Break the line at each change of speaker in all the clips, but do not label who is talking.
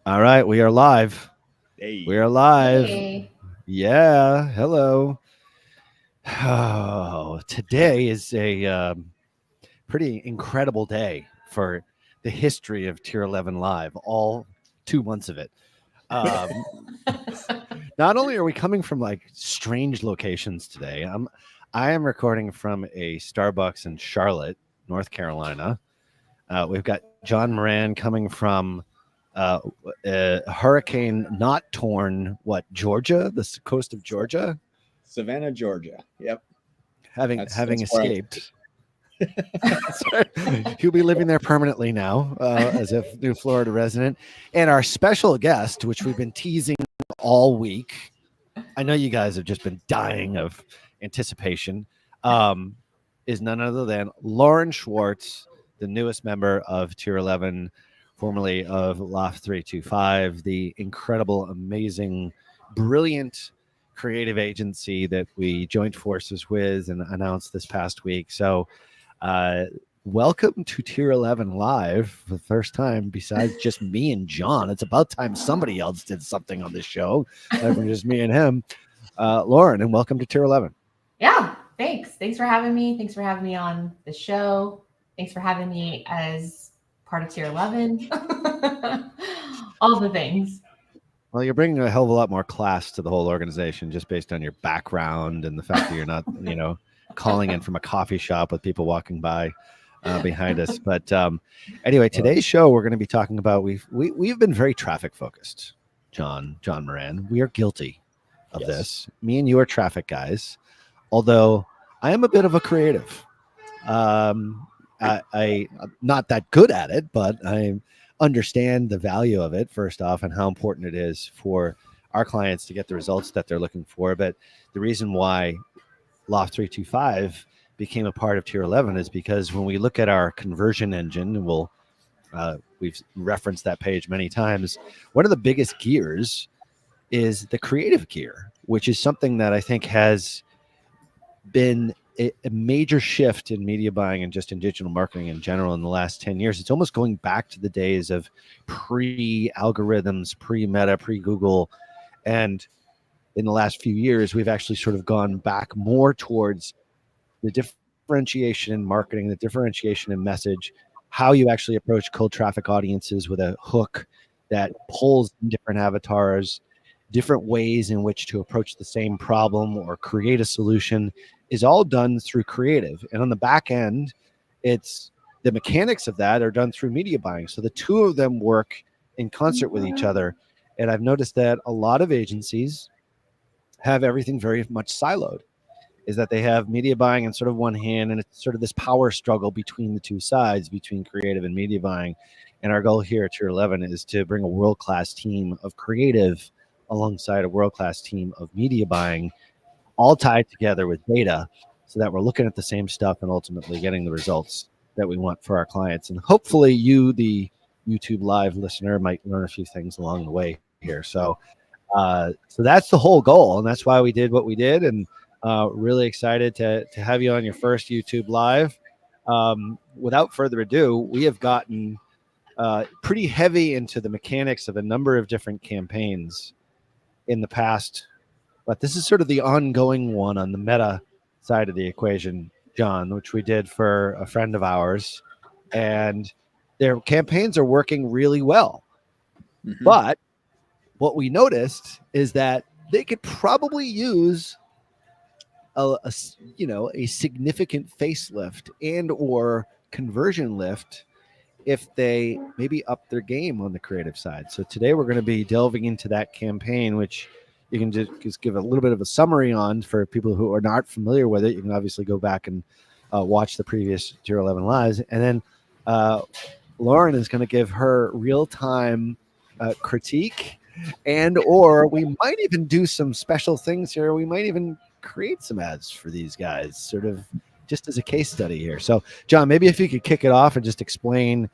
All right, we are live. We
Hey.
are live.
Hey.
Yeah, hello. Oh, today is a pretty incredible day for the history of Tier 11 Live, all 2 months of it. Um, not only are we coming from like strange locations today, I am recording from a Starbucks in Charlotte, North Carolina. We've got John Moran coming from uh, hurricane not torn, Georgia, the coast of Georgia,
Savannah, Georgia. Yep.
having
That's where
escaped. He'll be living there permanently now, as a new Florida resident. And our special guest, which we've been teasing all week, I know you guys have just been dying of anticipation, is none other than Lauren Schwarz, the newest member of Tier 11, formerly of Loft 325, the incredible, amazing, brilliant creative agency that we joined forces with and announced this past week. So, welcome to Tier 11 Live for the first time besides just me and John. It's about time somebody else did something on this show, other than just me and him. Lauren, and welcome to Tier 11.
Yeah, thanks. Thanks for having me. Thanks for having me on the show. Thanks for having me as part of Tier 11. All the things.
Well, you're bringing a hell of a lot more class to the whole organization just based on your background and the fact that you're not, calling in from a coffee shop with people walking by behind us. But anyway, today's show we're going to be talking about we've been very traffic focused. John Moran, we are guilty of this. Me and you are traffic guys, although I am a bit of a creative. I'm not that good at it, but I understand the value of it first off and how important it is for our clients to get the results that they're looking for. But the reason why Loft 325 became a part of Tier 11 is because when we look at our conversion engine, and we've referenced that page many times, one of the biggest gears is the creative gear, which is something that I think has been a major shift in media buying and just in digital marketing in general in the last 10 years. It's almost going back to the days of pre-algorithms, pre-Meta, pre-Google. And in the last few years, we've actually sort of gone back more towards the differentiation in marketing, the differentiation in message, how you actually approach cold traffic audiences with a hook that pulls different avatars, different ways in which to approach the same problem or create a solution is all done through creative. And on the back end, it's the mechanics of that are done through media buying. So the two of them work in concert with each other. And I've noticed that a lot of agencies have everything very much siloed, is that they have media buying in sort of one hand, and it's sort of this power struggle between the two sides, between creative and media buying. And our goal here at Tier 11 is to bring a world-class team of creative alongside a world-class team of media buying, all tied together with data so that we're looking at the same stuff and ultimately getting the results that we want for our clients. And hopefully you, the YouTube Live listener, might learn a few things along the way here. So that's the whole goal, and that's why we did what we did, and really excited to have you on your first YouTube Live. Without further ado, we have gotten pretty heavy into the mechanics of a number of different campaigns in the past, but this is sort of the ongoing one on the meta side of the equation, John, which we did for a friend of ours, and their campaigns are working really well. Mm-hmm. But what we noticed is that they could probably use a significant facelift and or conversion lift if they maybe up their game on the creative side. So today we're going to be delving into that campaign, which you can just give a little bit of a summary on for people who are not familiar with it. You can obviously go back and watch the previous Tier 11 Lives. And then Lauren is going to give her real-time critique, and or we might even do some special things here. We might even create some ads for these guys, sort of just as a case study here. So, John, maybe if you could kick it off and just explain,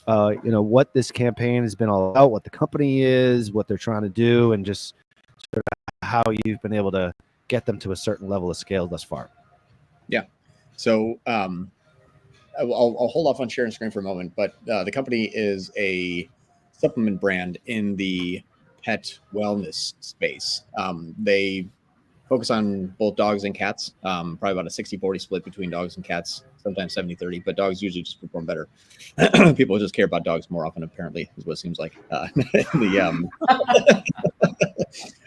what this campaign has been all about, what the company is, what they're trying to do, and just sort of how you've been able to get them to a certain level of scale thus far.
Yeah. So I'll hold off on sharing screen for a moment, but the company is a supplement brand in the pet wellness space. They focus on both dogs and cats, probably about a 60-40 split between dogs and cats, sometimes 70-30, but dogs usually just perform better. People just care about dogs more often, apparently, is what it seems like.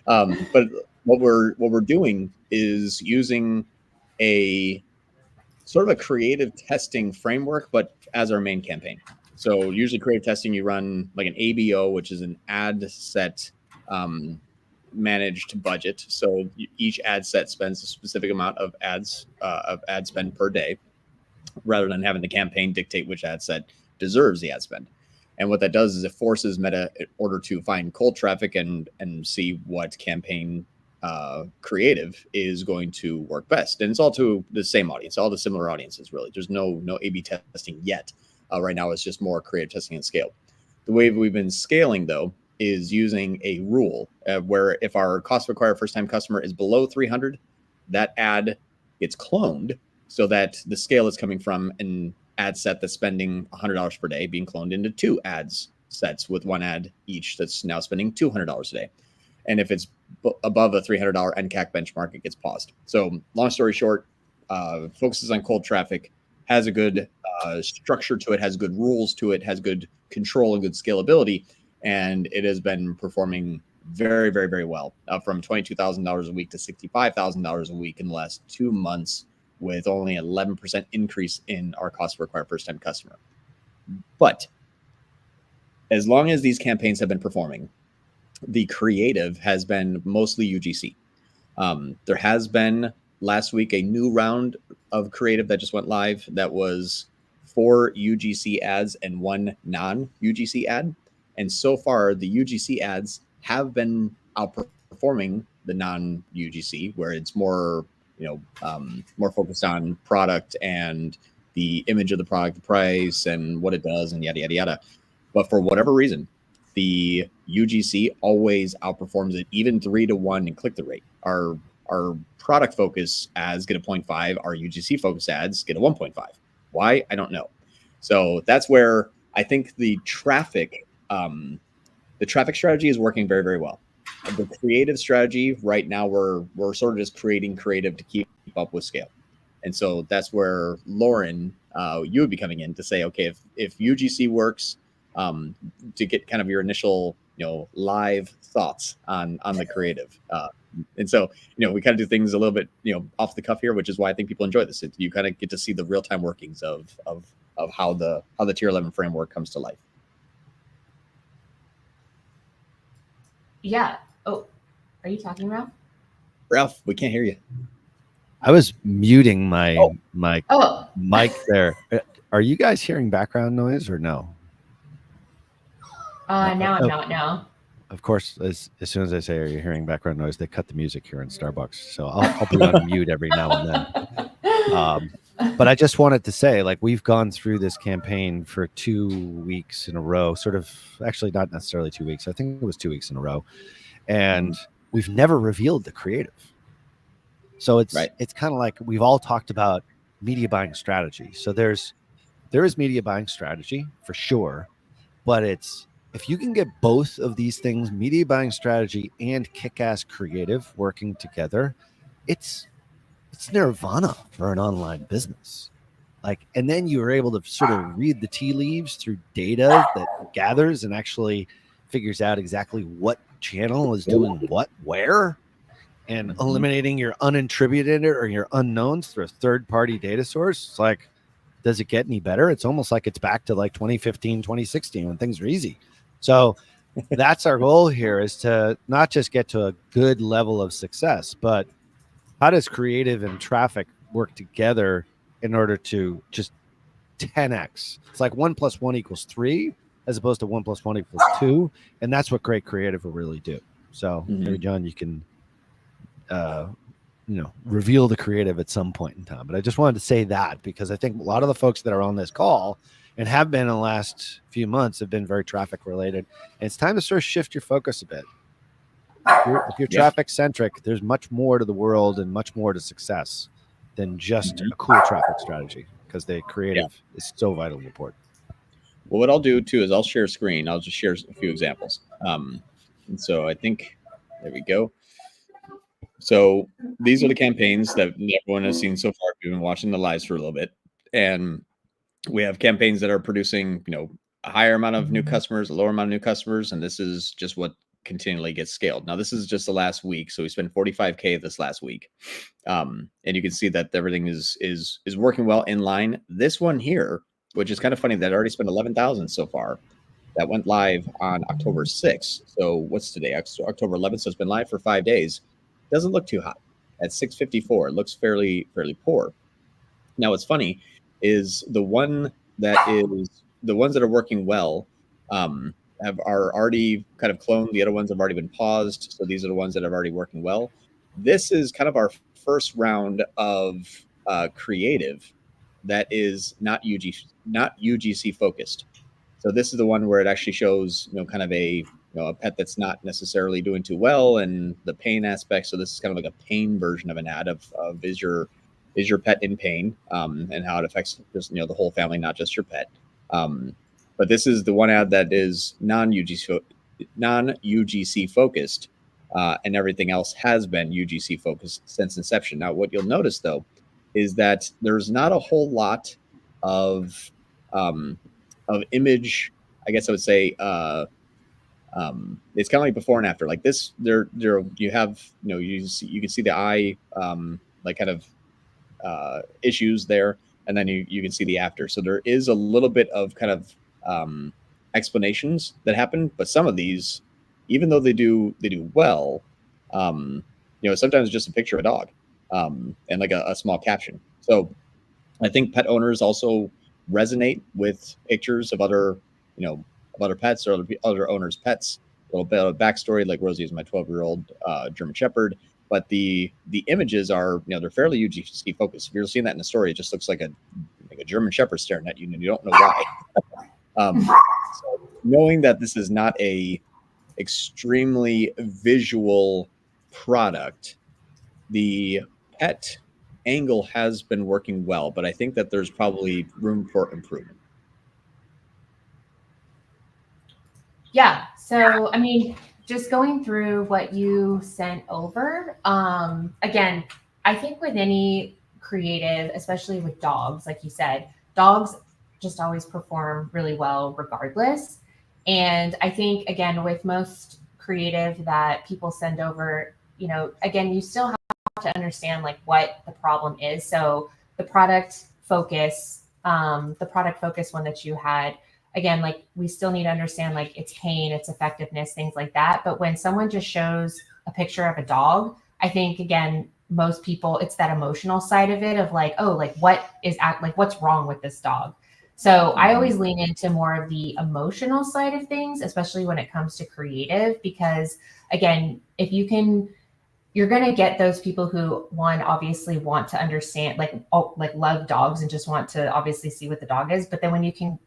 But what we're doing is using a sort of a creative testing framework, but as our main campaign. So usually creative testing, you run like an ABO, which is an ad set managed budget. So each ad set spends a specific amount of ads of ad spend per day, rather than having the campaign dictate which ad set deserves the ad spend. And what that does is it forces Meta in order to find cold traffic and see what campaign creative is going to work best. And it's all to the same audience, all the similar audiences, really. There's no A/B testing yet. Right now, it's just more creative testing and scale. The way we've been scaling, though, is using a rule where if our cost to acquire first-time customer is below 300, that ad gets cloned so that the scale is coming from an ad set that's spending $100 per day being cloned into 2 ads sets with 1 ad each that's now spending $200 a day. And if it's above a $300 NCAC benchmark, it gets paused. So long story short, focuses on cold traffic, has a good structure to it, has good rules to it, has good control and good scalability. And it has been performing very, very, very well, from $22,000 a week to $65,000 a week in the last 2 months, with only 11% increase in our cost to acquire first-time customer. But as long as these campaigns have been performing, the creative has been mostly UGC. There has been last week a new round of creative that just went live that was 4 UGC ads and 1 non-UGC ad. And so far, the UGC ads have been outperforming the non-UGC, where it's more, more focused on product and the image of the product, the price, and what it does, and yada, yada, yada. But for whatever reason, the UGC always outperforms it, even 3-to-1 in click-through rate. Our product focus ads get a 0.5. Our UGC focus ads get a 1.5. Why? I don't know. So that's where I think the traffic strategy is working very, very well. The creative strategy right now, we're sort of just creating creative to keep up with scale. And so that's where Lauren, you would be coming in to say, okay, if UGC works, to get kind of your initial, live thoughts on the creative. And so, we kind of do things a little bit, off the cuff here, which is why I think people enjoy this. You kind of get to see the real time workings of how the tier 11 framework comes to life.
Yeah. Oh, are you talking, Ralph?
Ralph, we can't hear you.
I was muting my mic there. Are you guys hearing background noise or no?
Now I'm not. No.
Of course, as soon as I say, are you hearing background noise, they cut the music here in Starbucks. So I'll be on mute every now and then. But I just wanted to say, we've gone through this campaign for 2 weeks in a row, sort of, actually not necessarily 2 weeks. I think it was 2 weeks in a row. And we've never revealed the creative. So it's kind of like we've all talked about media buying strategy. So there is media buying strategy for sure, but if you can get both of these things, media buying strategy and kick-ass creative working together, it's nirvana for an online business. And then you are able to sort of read the tea leaves through data that gathers and actually figures out exactly what channel is doing what, where, and eliminating your unattributed or your unknowns through a third-party data source. It's does it get any better? It's almost like it's back to 2015, 2016 when things were easy. So that's our goal here, is to not just get to a good level of success, but how does creative and traffic work together in order to just 10x? It's 1 + 1 = 3 as opposed to 1 + 1 = 2. And that's what great creative will really do. So maybe, John, you can, reveal the creative at some point in time. But I just wanted to say that because I think a lot of the folks that are on this call and have been in the last few months have been very traffic related. And it's time to sort of shift your focus a bit. If you're traffic centric, there's much more to the world and much more to success than just a cool traffic strategy, because the creative is so vitally important.
Well, what I'll do too is I'll share screen. I'll just share a few examples. And so I think, there we go. So these are the campaigns that everyone has seen so far. We've been watching the lives for a little bit, and we have campaigns that are producing, a higher amount of new customers, a lower amount of new customers, and this is just what continually gets scaled. Now, this is just the last week, so we spent 45K this last week, and you can see that everything is working well in line. This one here, which is kind of funny, that I already spent 11,000 so far. That went live on October 6th. So what's today? October 11th. So it's been live for 5 days. Doesn't look too hot. At 654, it looks fairly poor. Now, what's funny is the ones that are working well are already kind of cloned. The other ones have already been paused. So these are the ones that are already working well. This is kind of our first round of creative that is not UGC focused. So this is the one where it actually shows, kind of a pet that's not necessarily doing too well, and the pain aspect. So this is kind of like a pain version of an ad of is your pet in pain, and how it affects just the whole family, not just your pet. But this is the one ad that is non-UGC focused, and everything else has been UGC focused since inception. Now, what you'll notice though is that there's not a whole lot of image, I guess I would say. It's kind of like before and after. Like this, you have, you can see the eye, like kind of issues there, and then you can see the after. So there is a little bit of kind of explanations that happen, but some of these, even though they do well, sometimes it's just a picture of a dog, and like a small caption. So I think pet owners also resonate with pictures of other pets or other owners' pets. A little bit of backstory, like Rosie is my 12-year-old German Shepherd, but the images are, they're fairly UGC focused. If you're seeing that in the story, it just looks like a German Shepherd staring at you, and you don't know why. So knowing that this is not a extremely visual product, the pet angle has been working well, but I think that there's probably room for improvement.
Yeah. So, I mean, just going through what you sent over, again, I think with any creative, especially with dogs, like you said, dogs just always perform really well regardless. And I think, again, with most creative that people send over, again, you still have to understand like what the problem is. So the product focus one that you had, again, like we still need to understand like its pain, its effectiveness, things like that. But when someone just shows a picture of a dog, I think, again, most people, it's that emotional side of it of like, oh, like what's wrong with this dog? So I always lean into more of the emotional side of things, especially when it comes to creative, because again, if you can, you're going to get those people who, one, obviously want to understand, like love dogs and just want to obviously see what the dog is. But then when you can,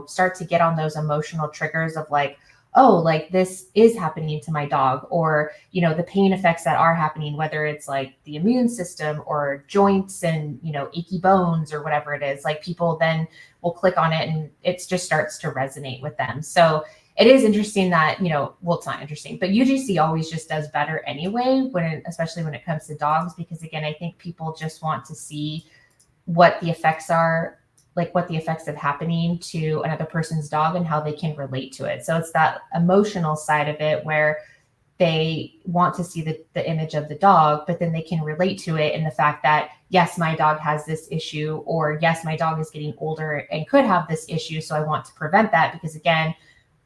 start to get on those emotional triggers of like, oh, like this is happening to my dog, or, the pain effects that are happening, whether it's like the immune system or joints and, achy bones or whatever it is, like people then will click on it and it just starts to resonate with them. So it is interesting that, well, it's not interesting, but UGC always just does better anyway, especially when it comes to dogs, because again, I think people just want to see what the effects are, like what the effects of happening to another person's dog and how they can relate to it. So it's that emotional side of it where they want to see the image of the dog, but then they can relate to it in the fact that, yes, my dog has this issue, or yes, my dog is getting older and could have this issue. So I want to prevent that, because again,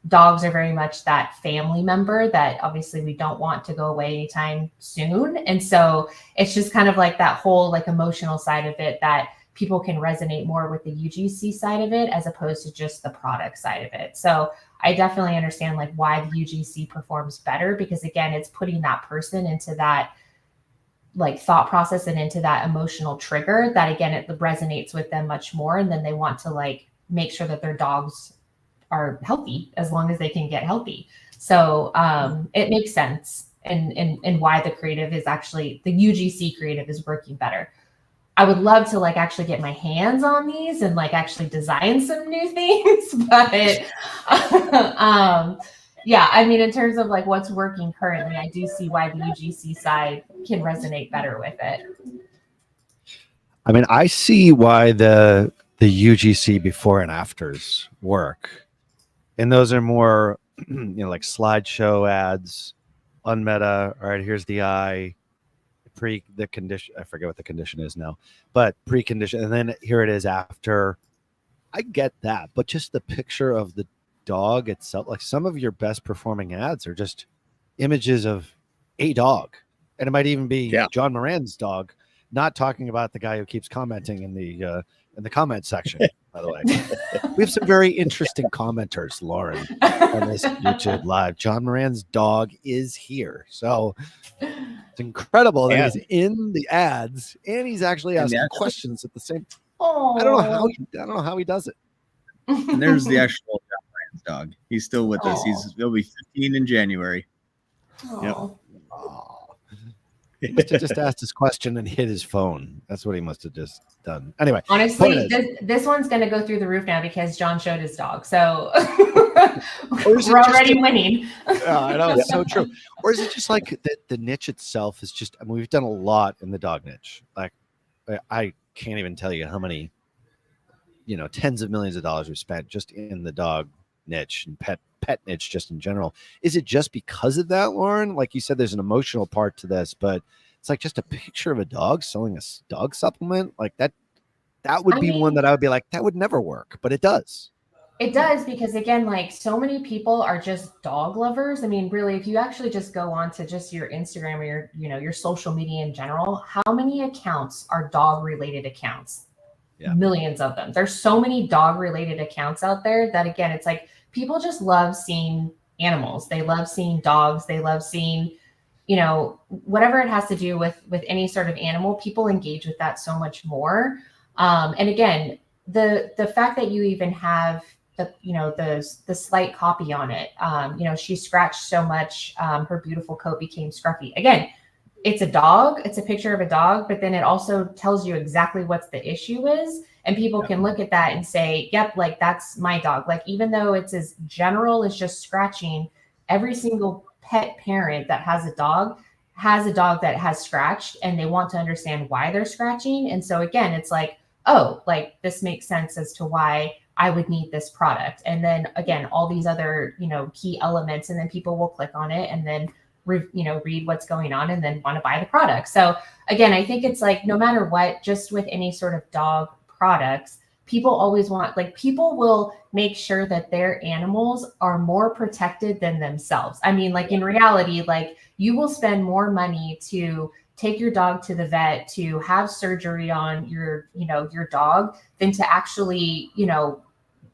dogs are very much that family member that obviously we don't want to go away anytime soon. And so it's just kind of like that whole like emotional side of it that people can resonate more with the UGC side of it as opposed to just the product side of it. So I definitely understand like why the UGC performs better, because again, it's putting that person into that like thought process and into that emotional trigger that, again, it resonates with them much more. And then they want to like make sure that their dogs are healthy as long as they can get healthy. So it makes sense and why the creative is actually, the UGC creative is working better. I would love to like actually get my hands on these and like actually design some new things. But yeah, I mean, in terms of like what's working currently, I do see why the UGC side can resonate better with it.
I mean, I see why the UGC before and afters work. And those are more, like slideshow ads, unmeta. All right, here's the eye, the condition. I forget what the condition is now, but precondition. And then here it is after. I get that. But just the picture of the dog itself, like some of your best performing ads are just images of a dog. And it might even be John Moran's dog, not talking about the guy who keeps commenting in the comment section, by the way. We have some very interesting commenters, Lauren, on this YouTube live. John Moran's dog is here. So it's incredible that he's in the ads and he's actually asking questions at the same time. I don't know how he does it.
And there's the actual John Moran's dog. He's still with us. He'll be 15 in January. Yep.
He must have just asked his question and hit his phone. That's what he must have just done. Anyway,
honestly, this one's going to go through the roof now because John showed his dog. So we're already winning.
I know, it's so true. Or is it just like the niche itself is just, I mean, we've done a lot in the dog niche. Like, I can't even tell you how many, tens of millions of dollars we've spent just in the dog niche and pet niche just in general. Is it just because of that, Lauren? Like you said, there's an emotional part to this, but it's like just a picture of a dog selling a dog supplement. Like that would be one that I would be like, that would never work, but it does.
It does, because again, like so many people are just dog lovers. I mean, really, if you actually just go on to just your Instagram or your social media in general, how many accounts are dog related accounts? Yeah. Millions of them. There's so many dog related accounts out there that, again, it's like people just love seeing animals. They love seeing dogs. They love seeing, whatever it has to do with any sort of animal. People engage with that so much more. And again, the fact that you even have the slight copy on it, she scratched so much, her beautiful coat became scruffy. Again, it's a dog, it's a picture of a dog, but then it also tells you exactly what the issue is. And people can look at that and say, yep, like that's my dog. Like, even though it's as general as just scratching, every single pet parent that has a dog that has scratched, and they want to understand why they're scratching. And so again, it's like, oh, like this makes sense as to why I would need this product. And then again, all these other, key elements, and then people will click on it and then read what's going on and then want to buy the product. So again, I think it's like, no matter what, just with any sort of dog products, people always want, like, people will make sure that their animals are more protected than themselves. I mean, like in reality, like you will spend more money to take your dog to the vet, to have surgery on your dog, than to actually,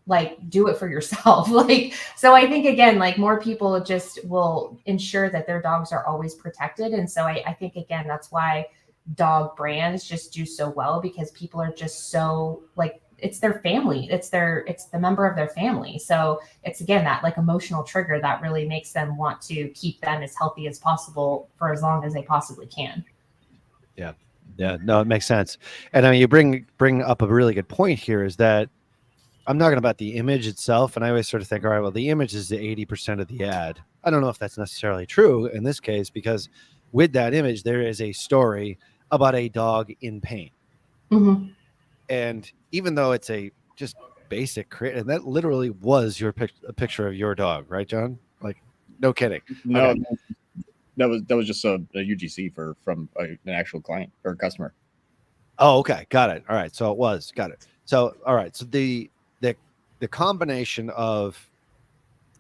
like do it for yourself. Like, so I think again, like more people just will ensure that their dogs are always protected. And so I think again, that's why dog brands just do so well, because people are just so like, it's their family. It's the member of their family. So it's again, that like emotional trigger that really makes them want to keep them as healthy as possible for as long as they possibly can.
Yeah. Yeah. No, it makes sense. And I mean, you bring up a really good point here, is that I'm talking about the image itself. And I always sort of think, all right, well, the image is the 80% of the ad. I don't know if that's necessarily true in this case, because with that image, there is a story about a dog in pain. Mm-hmm. And even though it's a just basic and that literally was a picture of your dog, right, John? Like, no kidding.
No,
okay.
That was just a UGC from an actual client or customer.
Oh, okay. Got it. All right. So it was. Got it. So, all right. So the combination of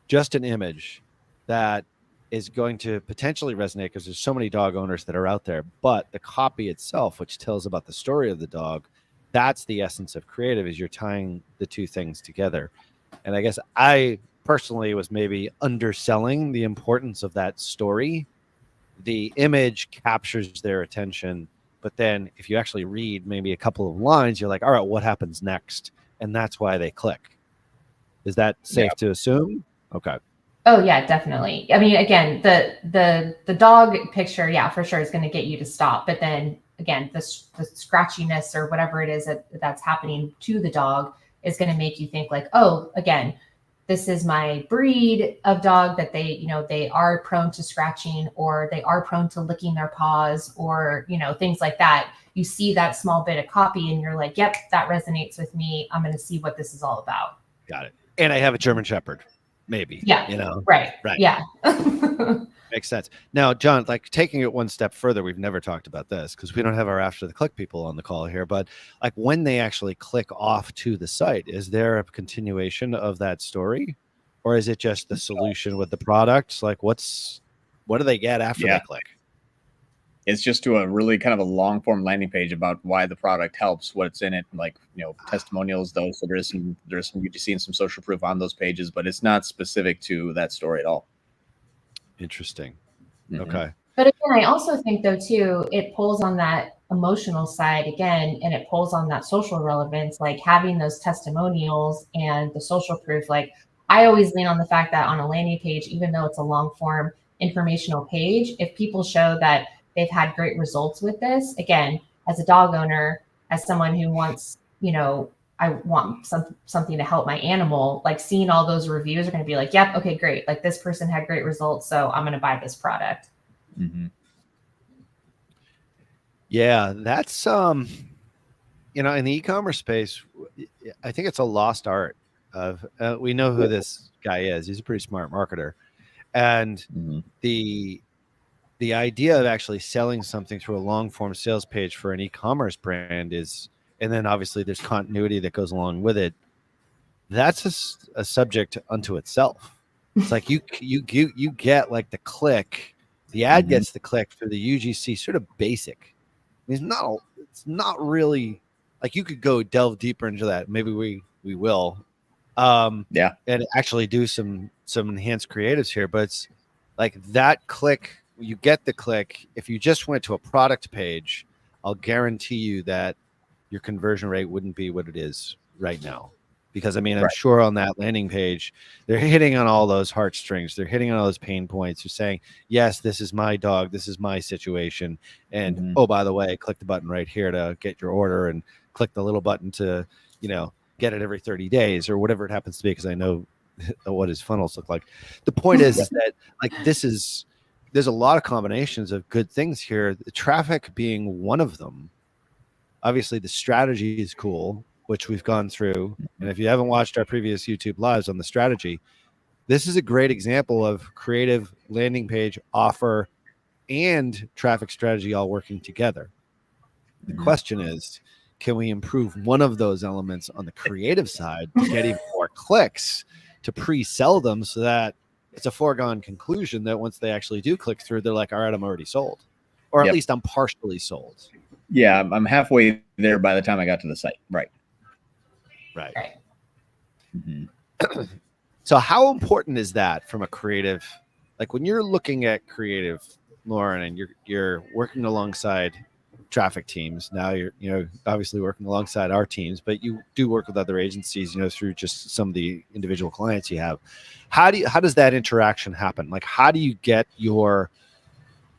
just an image that is going to potentially resonate, because there's so many dog owners that are out there, but the copy itself, which tells about the story of the dog, that's the essence of creative, is you're tying the two things together. And I guess I personally was maybe underselling the importance of that story. The image captures their attention, but then if you actually read maybe a couple of lines, you're like, all right, what happens next? And that's why they click. Is that safe to assume? Okay.
Oh yeah, definitely. I mean, again, the dog picture, yeah, for sure is going to get you to stop. But then again, the scratchiness or whatever it is that's happening to the dog is going to make you think like, oh, again, this is my breed of dog that they, you know, they are prone to scratching, or they are prone to licking their paws, or, you know, things like that. You see that small bit of copy and you're like, yep, that resonates with me. I'm going to see what this is all about.
Got it. And I have a German Shepherd, maybe.
Yeah.
You know?
Right.
Right.
Yeah.
Makes sense. Now, John, like taking it one step further, we've never talked about this because we don't have our after the click people on the call here, but like when they actually click off to the site, is there a continuation of that story, or is it just the solution with the product? Like what do they get after they click?
It's just to a really kind of a long form landing page about why the product helps, what's in it, like, you know, testimonials, those. So there's some UGC and some social proof on those pages, but it's not specific to that story at all.
Interesting.
Mm-hmm.
Okay.
But again, I also think though too, it pulls on that emotional side again, and it pulls on that social relevance, like having those testimonials and the social proof. Like I always lean on the fact that on a landing page, even though it's a long form informational page, if people show that they've had great results with this, again, as a dog owner, as someone who wants, you know, I want something to help my animal, like seeing all those reviews are going to be like, yep, okay, great. Like this person had great results, so I'm going to buy this product.
Mm-hmm.
Yeah, that's you know, in the e-commerce space, I think it's a lost art of we know who this guy is. He's a pretty smart marketer, and the idea of actually selling something through a long form sales page for an e-commerce brand is, and then obviously there's continuity that goes along with it. That's a subject unto itself. It's like you get like the click, the ad gets the click through the UGC, sort of basic. It's not really like you could go delve deeper into that. Maybe we will, and actually do some enhanced creatives here. But it's like that click. You get the click. If you just went to a product page, I'll guarantee you that your conversion rate wouldn't be what it is right now. Because I mean, I'm sure on that landing page, they're hitting on all those heartstrings. They're hitting on all those pain points. They're saying, yes, this is my dog. This is my situation. And oh, by the way, click the button right here to get your order, and click the little button to, you know, get it every 30 days or whatever it happens to be. Because I know what his funnels look like. The point is that like there's a lot of combinations of good things here. The traffic being one of them. Obviously, the strategy is cool, which we've gone through. And if you haven't watched our previous YouTube lives on the strategy, this is a great example of creative landing page, offer, and traffic strategy all working together. The question is, can we improve one of those elements on the creative side to get even more clicks to pre-sell them so that it's a foregone conclusion that once they actually do click through, they're like, all right, I'm already sold. Or at least I'm partially sold.
Yeah, I'm halfway there by the time I got to the site. Right.
So how important is that from a creative, like when you're looking at creative, Lauren, and you're working alongside traffic teams. Now you're, you know, obviously working alongside our teams, but you do work with other agencies, you know, through just some of the individual clients you have. How does that interaction happen? Like, how do you get your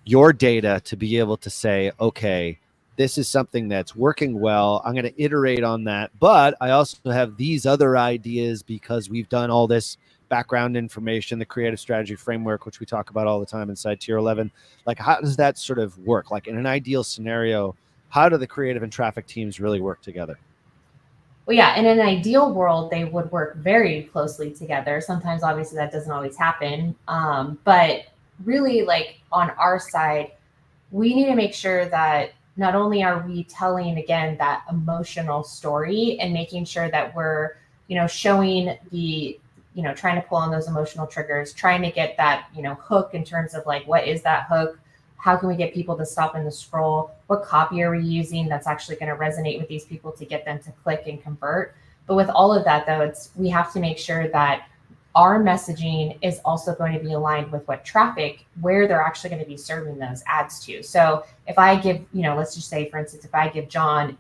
data to be able to say, okay, this is something that's working well. I'm going to iterate on that, but I also have these other ideas because we've done all this background information, the creative strategy framework, which we talk about all the time inside Tier 11. Like, how does that sort of work? Like in an ideal scenario, how do the creative and traffic teams really work together?
Well, yeah, in an ideal world, they would work very closely together. Sometimes, obviously, that doesn't always happen. But really, like on our side, we need to make sure that not only are we telling, again, that emotional story and making sure that we're, you know, showing the, you know, trying to pull on those emotional triggers, trying to get that, you know, hook in terms of like, what is that hook? How can we get people to stop in the scroll? What copy are we using that's actually going to resonate with these people to get them to click and convert? But with all of that, though, we have to make sure that our messaging is also going to be aligned with what traffic, where they're actually going to be serving those ads to. So if I give, you know, let's just say, for instance, if I give John,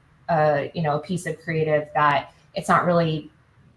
you know, a piece of creative that it's not really,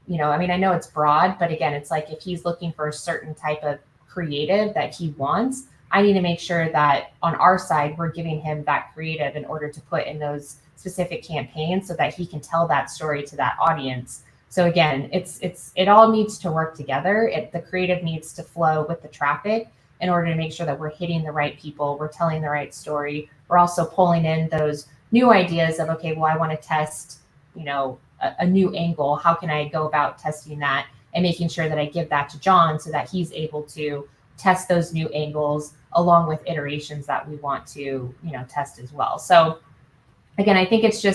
you know, I mean, I know it's broad, but again, it's like if he's looking for a certain type of creative that he wants, I need to make sure that on our side, we're giving him that creative in order to put in those specific campaigns so that he can tell that story to that audience. So again, it all needs to work together. The creative needs to flow with the traffic in order to make sure that we're hitting the right people, we're telling the right story. We're also pulling in those new ideas of, okay, well, I want to test, a new angle. How can I go about testing that? And making sure that I give that to John so that he's able to test those new angles along with iterations that we want to, test as well. So again, I think it's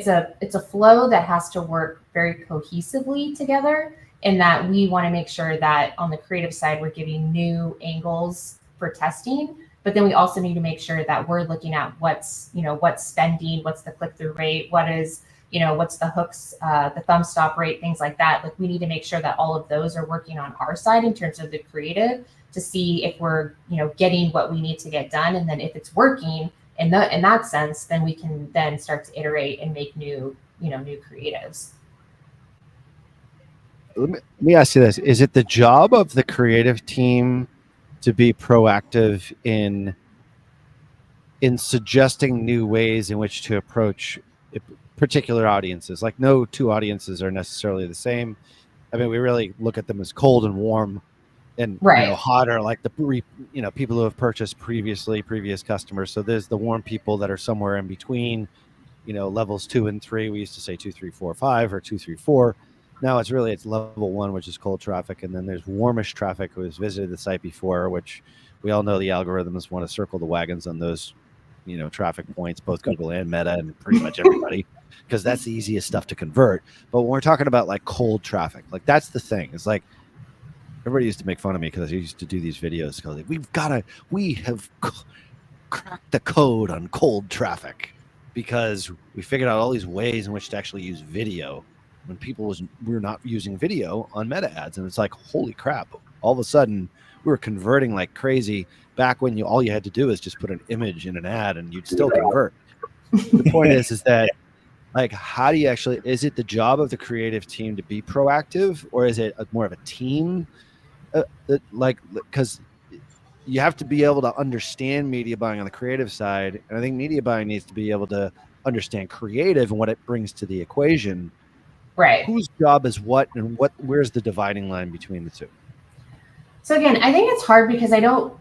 a flow that has to work very cohesively together, in that we want to make sure that on the creative side, we're giving new angles for testing, but then we also need to make sure that we're looking at what's spending, what's the click-through rate, what's the hooks, the thumb stop rate, things like that. Like, we need to make sure that all of those are working on our side in terms of the creative to see if we're, getting what we need to get done. And then if it's working in that sense, then we can then start to iterate and make new creatives.
Let me ask you this. Is it the job of the creative team to be proactive in suggesting new ways in which to approach particular audiences? Like, no two audiences are necessarily the same. I mean, we really look at them as cold and warm, and hot are like the people who have purchased previous customers. So there's the warm people that are somewhere in between, levels 2 and 3. We used to say 2, 3, 4, 5, or 2, 3, 4. Now it's level 1, which is cold traffic, and then there's warmish traffic who has visited the site before, which we all know the algorithms want to circle the wagons on those, traffic points, both Google and Meta and pretty much everybody, because that's the easiest stuff to convert. But when we're talking about like cold traffic, like, that's the thing. It's like, everybody used to make fun of me because I used to do these videos because we have cracked the code on cold traffic, because we figured out all these ways in which to actually use video when we're not using video on Meta ads. And it's like, holy crap, all of a sudden we were converting like crazy back when all you had to do is just put an image in an ad and you'd still convert. The point is that, like, how do you actually, is it the job of the creative team to be proactive, or is it more of a team? Because you have to be able to understand media buying on the creative side. And I think media buying needs to be able to understand creative and what it brings to the equation.
Right.
Whose job is what, and where's the dividing line between the two?
So again, I think it's hard because I don't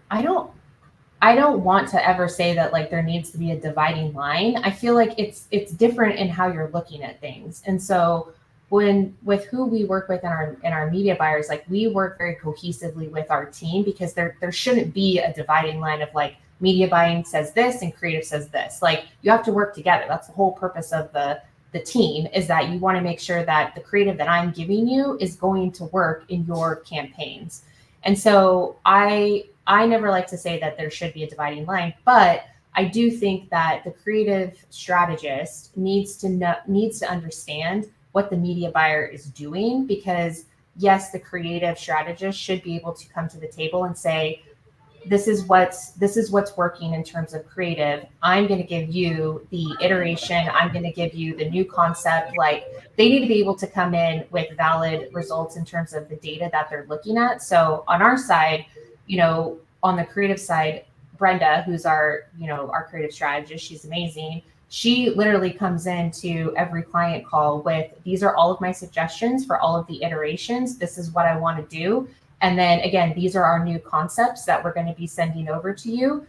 want to ever say that like there needs to be a dividing line. I feel like it's different in how you're looking at things. And so with who we work with in our media buyers, like, we work very cohesively with our team, because there shouldn't be a dividing line of like, media buying says this and creative says this. Like, you have to work together. That's the whole purpose of the team, is that you want to make sure that the creative that I'm giving you is going to work in your campaigns. And so I never like to say that there should be a dividing line, but I do think that the creative strategist needs to understand what the media buyer is doing, because yes, the creative strategist should be able to come to the table and say, this is what's working in terms of creative. I'm going to give you the iteration. I'm going to give you the new concept. Like, they need to be able to come in with valid results in terms of the data that they're looking at. So on our side, on the creative side, Brenda, who's our creative strategist, she's amazing. She literally comes into every client call with, these are all of my suggestions for all of the iterations. This is what I want to do. And then again, these are our new concepts that we're going to be sending over to you.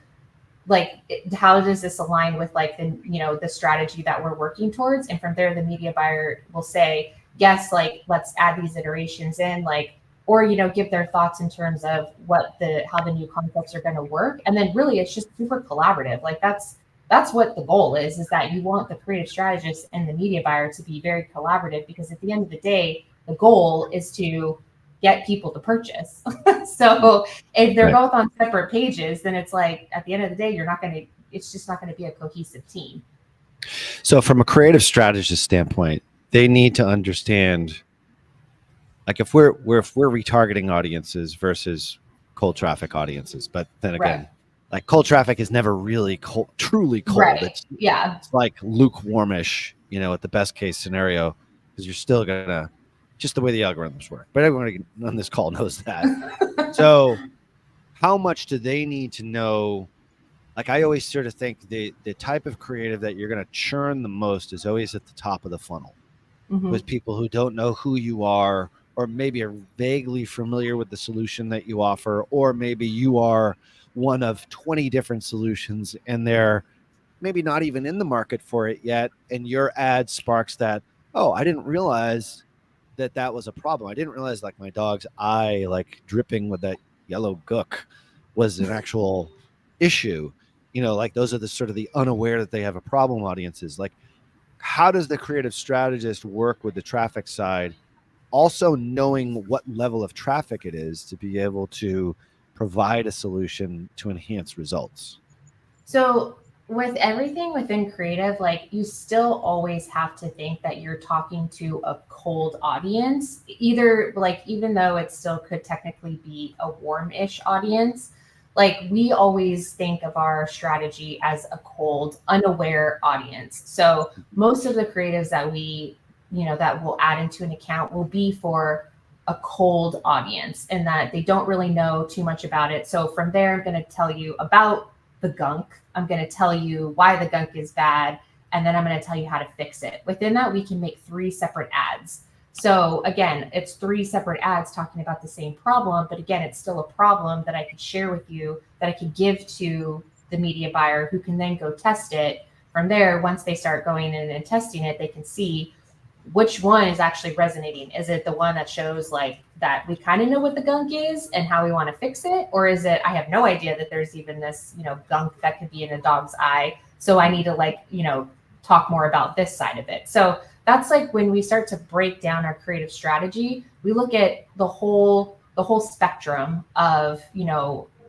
Like, how does this align with like the strategy that we're working towards? And from there, the media buyer will say, yes, like, let's add these iterations in, like, or, give their thoughts in terms of how the new concepts are going to work. And then really, it's just super collaborative. Like, that's what the goal is that you want the creative strategist and the media buyer to be very collaborative, because at the end of the day, the goal is to get people to purchase. So if they're both on separate pages, then it's like, at the end of the day, it's just not going to be a cohesive team.
So from a creative strategist standpoint, they need to understand, like, if we're retargeting audiences versus cold traffic audiences. But then again, like, cold traffic is never really truly cold.
Right.
It's like lukewarmish, at the best case scenario, because you're still gonna, just the way the algorithms work. But everyone on this call knows that. So how much do they need to know? Like, I always sort of think the type of creative that you're going to churn the most is always at the top of the funnel, with people who don't know who you are, or maybe are vaguely familiar with the solution that you offer, or maybe you are one of 20 different solutions and they're maybe not even in the market for it yet. And your ad sparks that, oh, I didn't realize that was a problem. I didn't realize like my dog's eye, like dripping with that yellow gook, was an actual issue. Like those are the sort of the unaware that they have a problem audiences. Like, how does the creative strategist work with the traffic side, also knowing what level of traffic it is to be able to provide a solution to enhance results?
So with everything within creative, like you still always have to think that you're talking to a cold audience, either like, even though it still could technically be a warm-ish audience, like we always think of our strategy as a cold, unaware audience. So most of the creatives that we, that we'll add into an account will be for a cold audience, and that they don't really know too much about it. So from there, I'm going to tell you about the gunk. I'm going to tell you why the gunk is bad, and then I'm going to tell you how to fix it. Within that, we can make 3 separate ads. So again, it's 3 separate ads talking about the same problem, but again, it's still a problem that I could share with you, that I could give to the media buyer, who can then go test it. From there, once they start going in and testing it, they can see which one is actually resonating. Is it the one that shows like that we kind of know what the gunk is and how we want to fix it? Or is it, I have no idea that there's even this, gunk that could be in a dog's eye, so I need to talk more about this side of it. So that's like when we start to break down our creative strategy, we look at the whole spectrum of,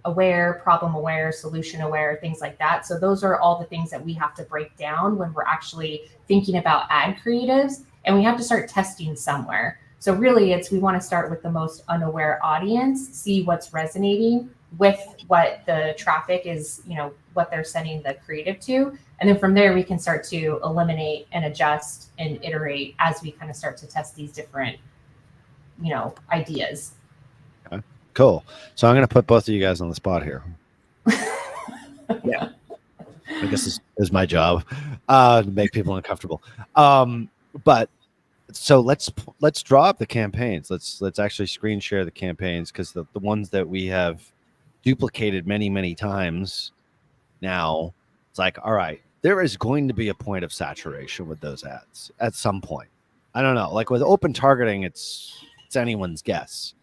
aware, problem aware, solution aware, things like that. So those are all the things that we have to break down when we're actually thinking about ad creatives, and we have to start testing somewhere. So really we want to start with the most unaware audience, see what's resonating with what the traffic is, what they're sending the creative to. And then from there, we can start to eliminate and adjust and iterate as we kind of start to test these different, ideas.
Okay. Cool. So I'm going to put both of you guys on the spot here.
Yeah.
I guess this is my job, to make people uncomfortable. But so let's draw up the campaigns. Let's actually screen share the campaigns, because the ones that we have duplicated many times now, it's like, all right, there is going to be a point of saturation with those ads at some point. I don't know, like with open targeting, it's anyone's guess.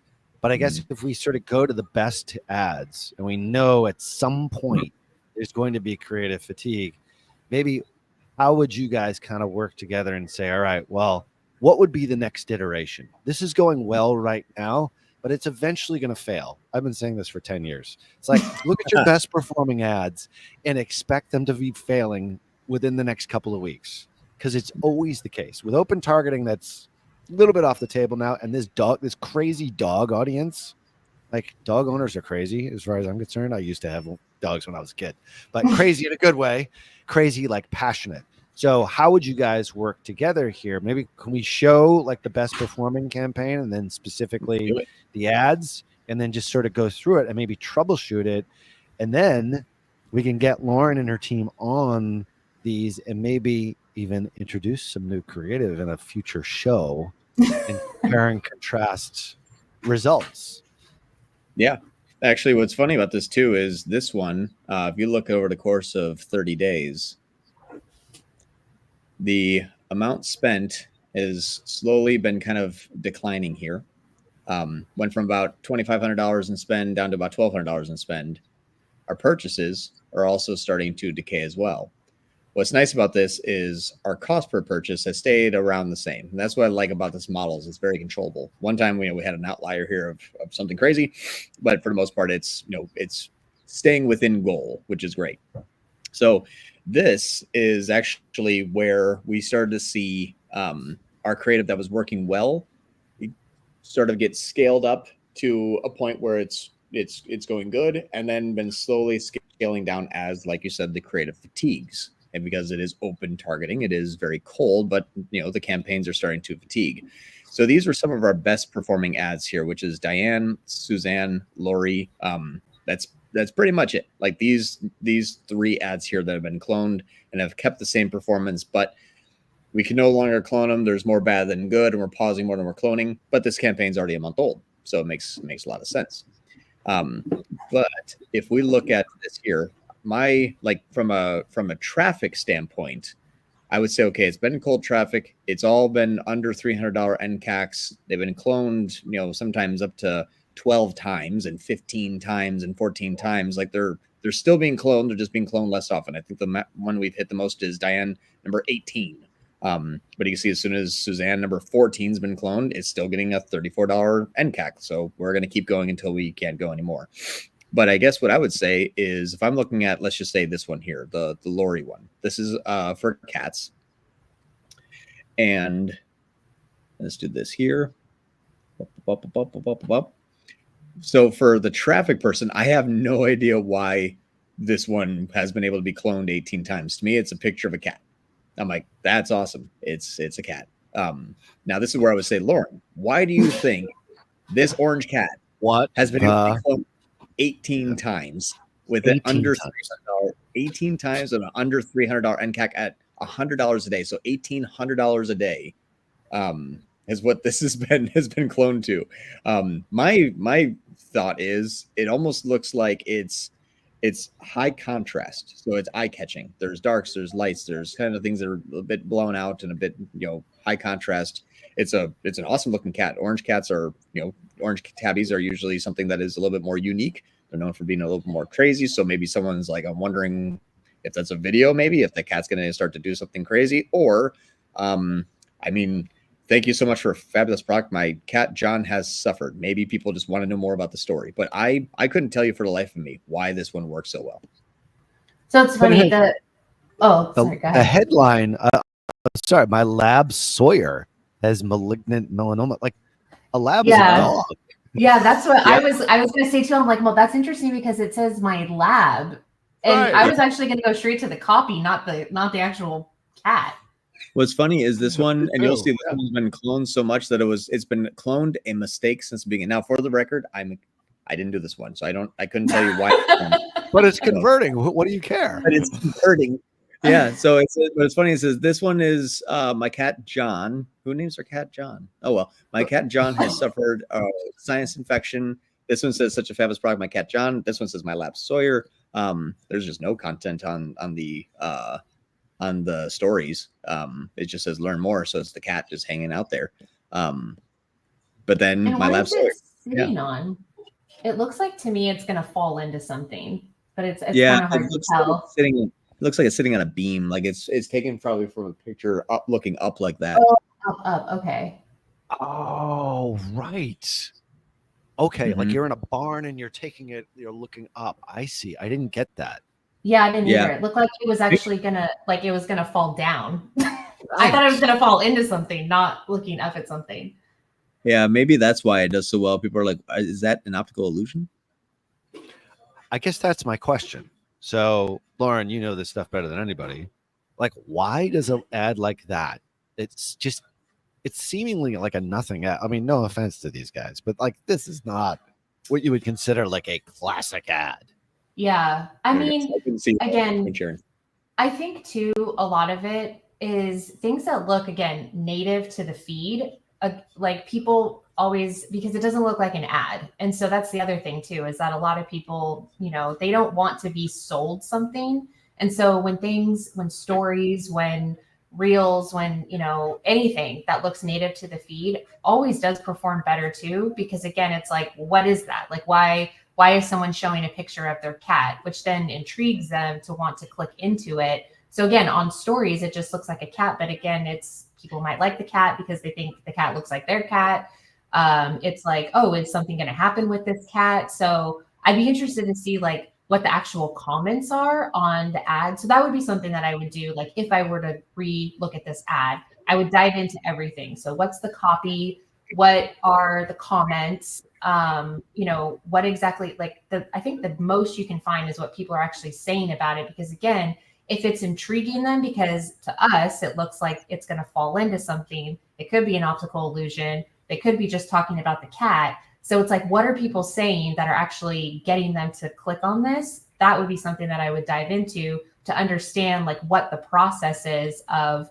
But I guess if we sort of go to the best ads and we know at some point there's going to be creative fatigue, maybe how would you guys kind of work together and say, all right, well, what would be the next iteration? This is going well right now, but it's eventually going to fail. I've been saying this for 10 years. It's like, look at your best performing ads and expect them to be failing within the next couple of weeks, because it's always the case. With open targeting, that's a little bit off the table now. And this crazy dog audience, like dog owners are crazy as far as I'm concerned. I used to have dogs when I was a kid, but crazy in a good way, crazy, like passionate. So how would you guys work together here? Maybe can we show like the best performing campaign, and then specifically the ads, and then just sort of go through it and maybe troubleshoot it. And then we can get Lauren and her team on these, and maybe even introduce some new creative in a future show and compare and contrast results.
Yeah. Actually, what's funny about this too is this one, if you look over the course of 30 days, the amount spent has slowly been kind of declining here. Went from about $2,500 in spend down to about $1,200 in spend. Our purchases are also starting to decay as well. What's nice about this is our cost per purchase has stayed around the same. And that's what I like about this model, is it's very controllable. One time we had an outlier here of something crazy, but for the most part, it's staying within goal, which is great. So this is actually where we started to see our creative that was working well sort of get scaled up to a point where it's going good, and then been slowly scaling down as, like you said, the creative fatigues. And because it is open targeting, it is very cold, but the campaigns are starting to fatigue. So these were some of our best performing ads here, which is Diane, Suzanne, Lori, That's pretty much it. Like these 3 ads here that have been cloned and have kept the same performance, but we can no longer clone them. There's more bad than good, and we're pausing more than we're cloning. But this campaign's already a month old, so it makes a lot of sense. But if we look at this here, from a traffic standpoint, I would say, okay, it's been cold traffic. It's all been under $300 NCACs. They've been cloned, sometimes up to 12 times and 15 times and 14 times. Like they're still being cloned. They're just being cloned less often. I think the one we've hit the most is Diane number 18. But you can see as soon as Suzanne number 14 has been cloned, it's still getting a $34 NCAC. So we're going to keep going until we can't go anymore. But I guess what I would say is if I'm looking at, let's just say this one here, the Lori one, this is for cats. And let's do this here. So for the traffic person, I have no idea why this one has been able to be cloned 18 times. To me, it's a picture of a cat. I'm like, that's awesome. It's a cat. Now this is where I would say, Lauren, why do you think this orange cat has been able to be cloned 18 times with an under $300, 18 times with an under $300 NCAC at $100 a day? So $1,800 a day is what this has been cloned to. My thought is it almost looks like it's high contrast, so it's eye catching. There's darks, there's lights, there's kind of things that are a bit blown out and a bit high contrast. It's an awesome looking cat. Orange cats are orange tabbies are usually something that is a little bit more unique. They're known for being a little bit more crazy. So maybe someone's like, I'm wondering if that's a video, maybe if the cat's going to start to do something crazy, or thank you so much for a fabulous product. My cat, John, has suffered. Maybe people just want to know more about the story, but I couldn't tell you for the life of me why this one works so well.
So it's funny that, go ahead.
The headline, my lab Sawyer has malignant melanoma. Like a lab is a dog.
Yeah, that's what I was going to say too. I'm like, well, that's interesting because it says my lab. And I was actually going to go straight to the copy, not the actual cat.
What's funny is this one, and you'll see this one's been cloned so much that it's been cloned a mistake since the beginning. Now, for the record, I didn't do this one, so I couldn't tell you why.
But it's converting. What do you care?
But it's converting. Yeah. So what's funny is this one is my cat John. Who names her cat John? Oh well, my cat John has suffered a sinus infection. This one says such a fabulous product, my cat John. This one says my lab Sawyer. There's just no content on the stories. It just says learn more, so it's the cat just hanging out there. But then my lab Sawyer
sitting on. It looks like to me it's gonna fall into something, but it's kind of hard to tell.
It looks like it's sitting on a beam, like it's taken probably from a picture looking up like that.
Oh, up, okay.
Oh, right. Okay,
Mm-hmm.
like you're in a barn and you're looking up. I see. I didn't get that.
Yeah, I didn't either. It looked like it was actually gonna fall down. I thought it was gonna fall into something, not looking up at something.
Yeah, maybe that's why it does so well. People are like, is that an optical illusion?
I guess that's my question. So, Lauren, you know this stuff better than anybody. Like, why does an ad like that? It's seemingly like a nothing ad. I mean, no offense to these guys, but like this is not what you would consider like a classic ad.
Yeah. I mean, again, I think too, a lot of it is things that look, again, native to the feed. Like people always, because it doesn't look like an ad. And so that's the other thing too, is that a lot of people, they don't want to be sold something. And so when stories, when reels, when, anything that looks native to the feed always does perform better too, because again, it's like, what is that? Like, why is someone showing a picture of their cat, which then intrigues them to want to click into it. So again, on stories, it just looks like a cat, but again, people might like the cat because they think the cat looks like their cat. It's like, oh, is something going to happen with this cat? So I'd be interested to see like what the actual comments are on the ad. So that would be something that I would do. Like if I were to re-look at this ad, I would dive into everything. So what's the copy? What are the comments? What exactly, I think the most you can find is what people are actually saying about it. Because again, if it's intriguing them, because to us, it looks like it's going to fall into something. It could be an optical illusion. They could be just talking about the cat. So it's like, what are people saying that are actually getting them to click on this? That would be something that I would dive into to understand like what the process is of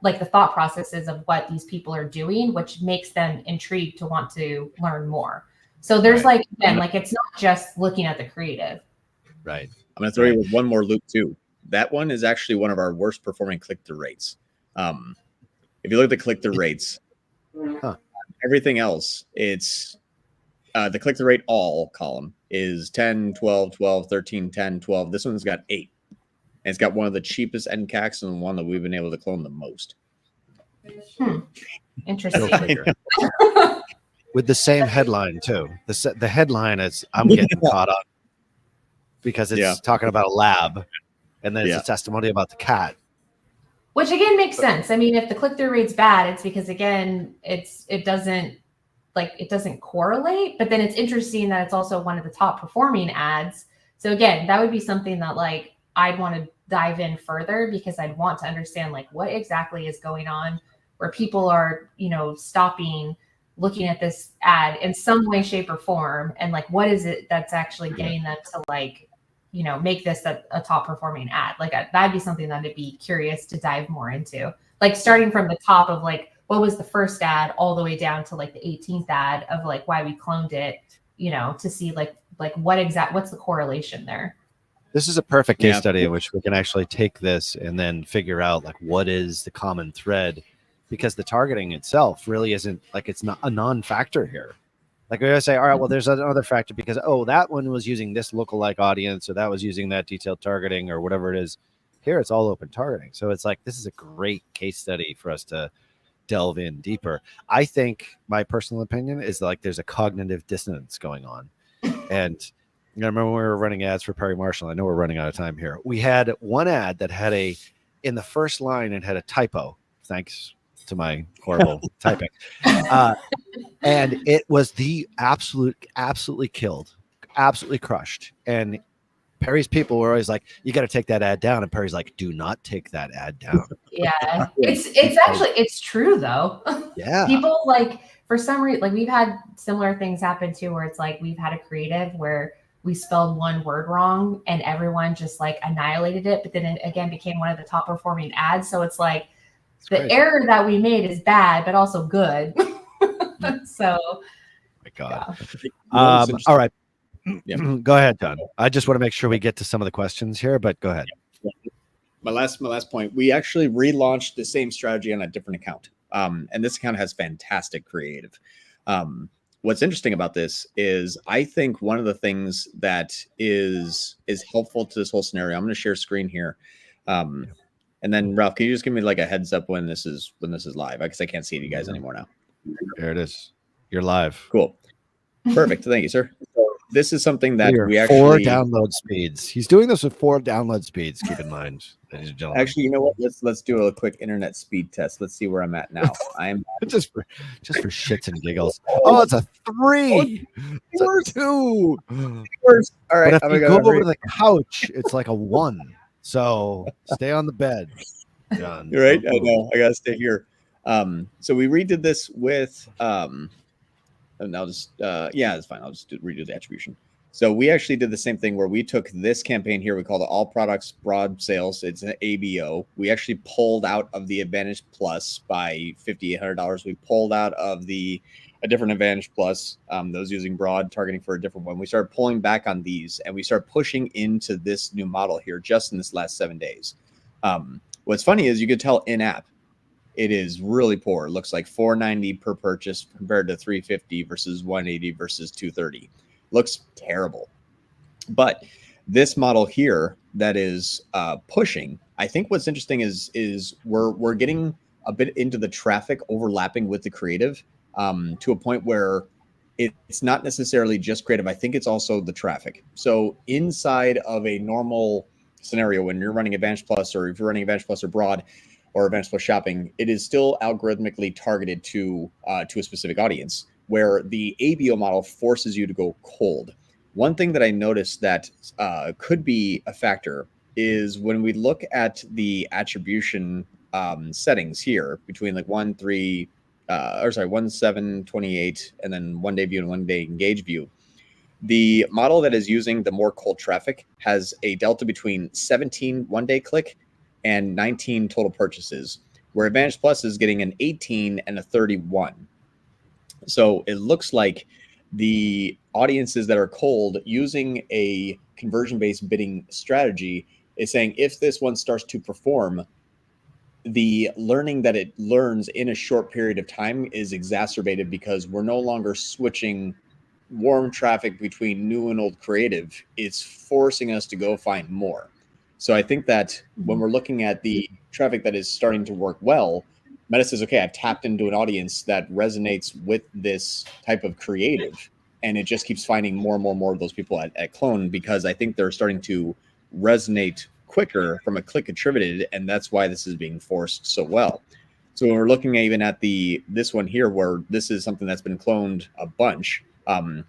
like the thought processes of what these people are doing, which makes them intrigued to want to learn more. So there's
Right.
like, again, like it's not just looking at the creative.
Right.
I'm going to throw you with one more loop too. That one is actually one of our worst performing click-through rates. If you look at the click-through rates, everything else, it's the click-through rate all column is 10, 12, 12, 13, 10, 12. This one's got 8. And it's got one of the cheapest NCACs and one that we've been able to clone the most.
Interesting.
With the same headline too. The headline is I'm getting caught up because it's talking about a lab, and then it's a testimony about the cat.
Which again makes sense. I mean, if the click-through rate's bad, it's because again, it doesn't correlate. But then it's interesting that it's also one of the top performing ads. So again, that would be something that like I'd want to dive in further because I'd want to understand like what exactly is going on where people are, stopping, looking at this ad in some way, shape, or form, and like what is it that's actually getting them to like, make this a top performing ad. Like that'd be something that I'd be curious to dive more into. Like starting from the top of like what was the first ad all the way down to like the 18th ad of like why we cloned it, to see like what's the correlation there.
This is a perfect case study in which we can actually take this and then figure out like what is the common thread, because the targeting itself really isn't like, it's not a non-factor here. Like we always say, all right, well, there's another factor because, that one was using this lookalike audience, or that was using that detailed targeting or whatever it is. Here, it's all open targeting. So it's like, this is a great case study for us to delve in deeper. I think my personal opinion is like there's a cognitive dissonance going on. And I remember when we were running ads for Perry Marshall, I know we're running out of time here. We had one ad that had in the first line, it had a typo. Thanks to my horrible typing. And it was the absolutely killed, absolutely crushed. And Perry's people were always like, you got to take that ad down. And Perry's like, do not take that ad down.
Yeah. It's true though.
Yeah.
People like, for some reason, like we've had similar things happen too, where it's like, we've had a creative where we spelled one word wrong and everyone just like annihilated it. But then it again became one of the top performing ads. So it's like the error that we made is bad, but also good. So,
my God. All right. Go ahead, John. I just want to make sure we get to some of the questions here, but go ahead.
My last point, we actually relaunched the same strategy on a different account. And this account has fantastic creative. What's interesting about this is I think one of the things that is helpful to this whole scenario, I'm going to share screen here. And then Ralph, can you just give me like a heads up when this is live? Because I can't see you guys anymore now.
There it is. You're live.
Cool. Perfect. Thank you, sir. So this is something that we actually
4 download speeds. He's doing this with 4 download speeds. Keep in mind, ladies and gentlemen.
Actually, you know what? Let's do a quick internet speed test. Let's see where I'm at now. I'm
just for shits and giggles. Oh, it's a 3. It's a 2.
All right.
But if you go over to the couch, it's like a 1. So stay on the bed, John.
You're right. I know. I gotta stay here. So we redid this with and I'll just it's fine. I'll just redo the attribution. So we actually did the same thing where we took this campaign here. We called it All Products Broad Sales. It's an ABO. We actually pulled out of the Advantage Plus by $5,800. We pulled out of a different Advantage Plus, those using broad targeting for a different one. We started pulling back on these and we started pushing into this new model here just in this last 7 days. What's funny is you could tell in-app, it is really poor. It looks like $490 per purchase compared to $350 versus $180 versus $230. Looks terrible. But this model here that is pushing, I think what's interesting is we're getting a bit into the traffic overlapping with the creative to a point where it's not necessarily just creative. I think it's also the traffic. So inside of a normal scenario, when you're running Advantage Plus, or if you're running Advantage Plus or broad, or Advantage Plus shopping, it is still algorithmically targeted to a specific audience, where the ABO model forces you to go cold. One thing that I noticed that could be a factor is when we look at the attribution settings here between like 1, 3, 1/7/28, and then 1-day view and 1-day engage view. The model that is using the more cold traffic has a delta between 17 one-day click and 19 total purchases, where Advantage Plus is getting an 18 and a 31. So it looks like the audiences that are cold using a conversion-based bidding strategy is saying if this one starts to perform, the learning that it learns in a short period of time is exacerbated because we're no longer switching warm traffic between new and old creative. It's forcing us to go find more. So I think that when we're looking at the traffic that is starting to work well, Meta says, okay, I've tapped into an audience that resonates with this type of creative. And it just keeps finding more and more of those people at Clone, because I think they're starting to resonate quicker from a click attributed. And that's why this is being forced so well. So when we're looking even at this one here, where this is something that's been cloned a bunch,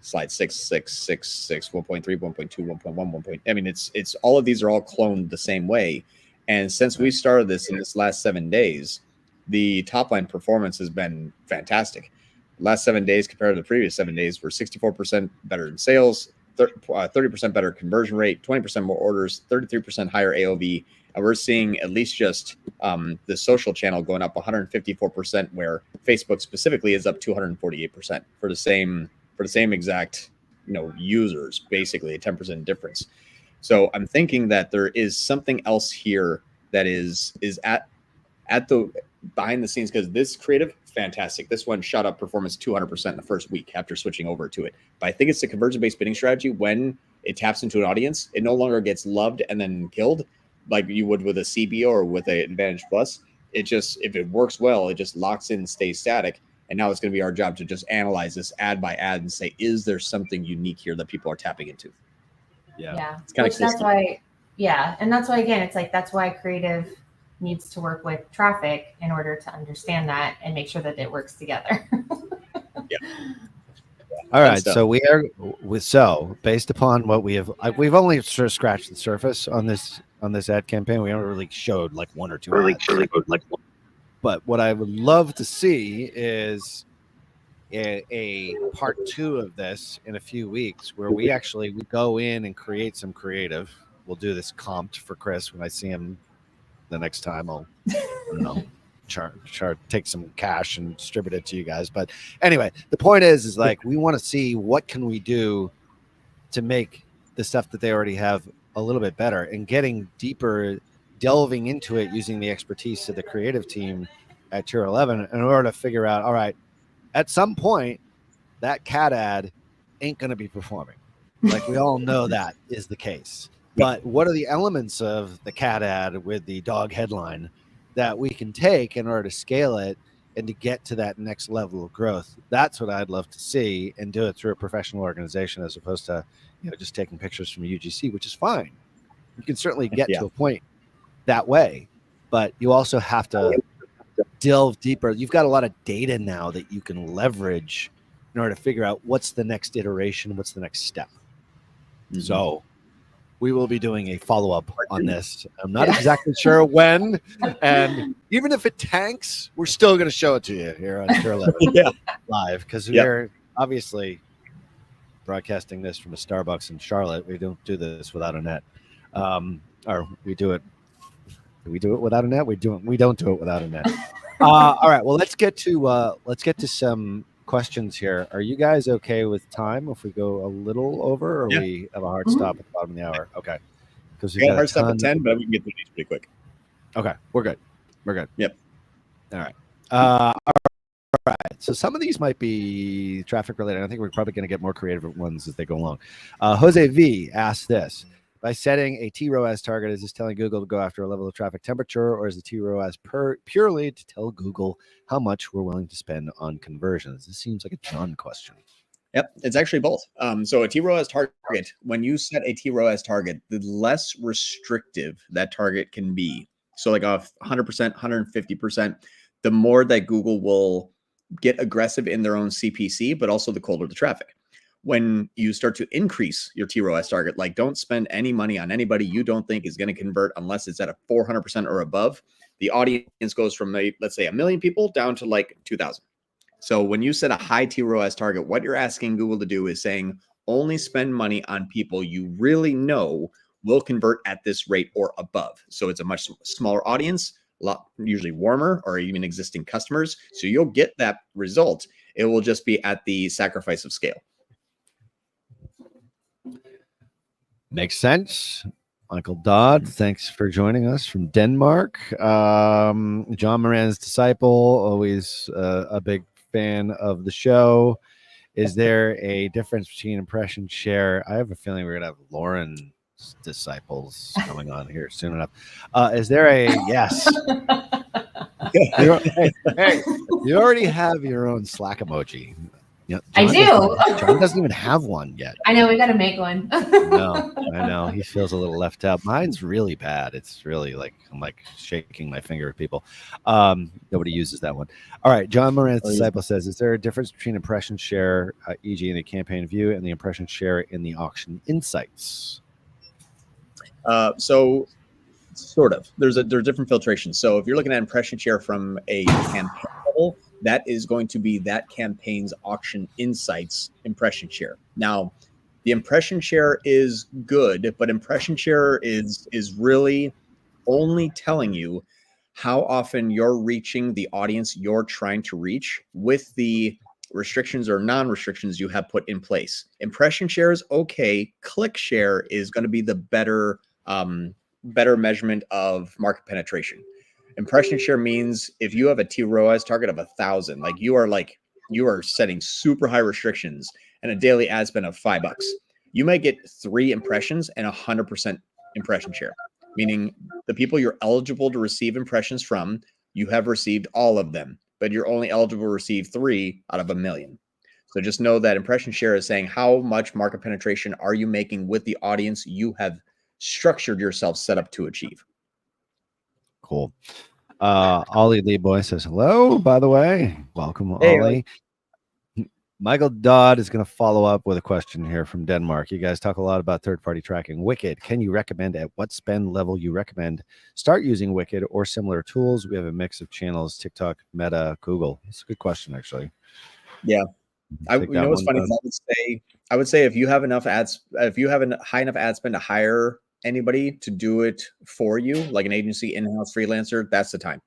slide 6, 6, 6, 6, 1.3, 1.2, 1.1, 1. I mean, it's all of these are all cloned the same way. And since we started this in this last 7 days, the top line performance has been fantastic. Last 7 days compared to the previous 7 days, we're 64% better in sales, 30% better conversion rate, 20% more orders, 33% higher AOV. And we're seeing at least just the social channel going up 154%, where Facebook specifically is up 248% for the same exact, users, basically a 10% difference. So I'm thinking that there is something else here that is at the behind the scenes, because this creative, fantastic. This one shot up performance 200% in the first week after switching over to it. But I think it's the conversion-based bidding strategy. When it taps into an audience, it no longer gets loved and then killed like you would with a CBO or with an Advantage Plus. It just, if it works well, it just locks in and stays static. And now it's going to be our job to just analyze this ad by ad and say, is there something unique here that people are tapping into?
Yeah.
It's kind of cool.
That's why, and that's why, again, it's like, that's why creative needs to work with traffic in order to understand that and make sure that it works together.
All right. So we are based upon what we have, we've only sort of scratched the surface on this ad campaign. We haven't really showed like one or two ads. But what I would love to see is a part 2 of this in a few weeks, where we go in and create some creative. We'll do this comped for Chris when I see him the next time. I'll take some cash and distribute it to you guys. But anyway, the point is like, we want to see what can we do to make the stuff that they already have a little bit better, and getting deeper, delving into it using the expertise of the creative team at Tier 11 in order to figure out, all right, at some point that cat ad ain't going to be performing. Like, we all know that is the case. But what are the elements of the cat ad with the dog headline that we can take in order to scale it and to get to that next level of growth? That's what I'd love to see, and do it through a professional organization as opposed to, just taking pictures from UGC, which is fine. You can certainly get to a point that way, but you also have to delve deeper. You've got a lot of data now that you can leverage in order to figure out what's the next iteration, what's the next step. Mm-hmm. So we will be doing a follow-up on this. I'm not exactly sure when, and even if it tanks, we're still going to show it to you here on Tier 11 live, because we're obviously broadcasting this from a Starbucks in Charlotte. We don't do this without a net, or we do it. Do we do it without a net? We don't do it without a net. All right. Well, let's get to some questions here. Are you guys okay with time if we go a little over, or we have a hard stop at the bottom of the hour? Okay. Because we got a hard stop at 10,
but we can get through these pretty quick.
Okay. We're good. Yep. All right. All right. So some of these might be traffic related. I think we're probably going to get more creative ones as they go along. Jose V asked this. By setting a TROAS target, is this telling Google to go after a level of traffic temperature, or is the TROAS purely to tell Google how much we're willing to spend on conversions? This seems like a John question.
Yep, it's actually both. So a TROAS target, when you set a TROAS target, the less restrictive that target can be. So like 100%, 150%, the more that Google will get aggressive in their own CPC, but also the colder the traffic. When you start to increase your TROAS target, like don't spend any money on anybody you don't think is going to convert unless it's at a 400% or above, the audience goes from let's say 1 million people down to like 2,000. So when you set a high TROAS target, what you're asking Google to do is saying only spend money on people you really know will convert at this rate or above. So it's a much smaller audience, a lot usually warmer or even existing customers. So you'll get that result. It will just be at the sacrifice of scale.
Makes sense. Michael Dodd, thanks for joining us from Denmark. John Moran's disciple, always a big fan of the show. Is there a difference between impression share? I have a feeling we're gonna have Lauren's disciples coming on here soon enough. Is there a yes? Hey, you already have your own Slack emoji. Yeah,
I do.
John doesn't even have one yet.
I know, we got to make one.
No, I know. He feels a little left out. Mine's really bad. It's really like I'm like shaking my finger at people. Nobody uses that one. All right. John Moran's disciple says, is there a difference between impression share, e.g. in the campaign view, and the impression share in the auction insights?
So sort of. There's different filtrations. So if you're looking at impression share from a campaign level, that is going to be that campaign's auction insights impression share. Now, the impression share is good, but impression share is really only telling you how often you're reaching the audience you're trying to reach with the restrictions or non-restrictions you have put in place. Impression share is okay. Click share is going to be the better measurement of market penetration. Impression share means if you have a TROAS target of 1,000, like you are setting super high restrictions and a daily ad spend of $5, you might get 3 impressions and 100% impression share, meaning the people you're eligible to receive impressions from, you have received all of them, but you're only eligible to receive 3 out of 1 million. So just know that impression share is saying how much market penetration are you making with the audience you have structured yourself set up to achieve.
Cool. Ollie Lee Boy says hello, by the way. Welcome,
Hey,
Ollie. Michael Dodd is going to follow up with a question here from Denmark. You guys talk a lot about third-party tracking. Wicked, can you recommend at what spend level you recommend start using Wicked or similar tools? We have a mix of channels, TikTok, Meta, Google. It's a good question, actually.
Yeah. You know what's funny? I would say if you have enough ads, if you have a high enough ad spend to hire anybody to do it for you, like an agency, in-house freelancer, that's the time.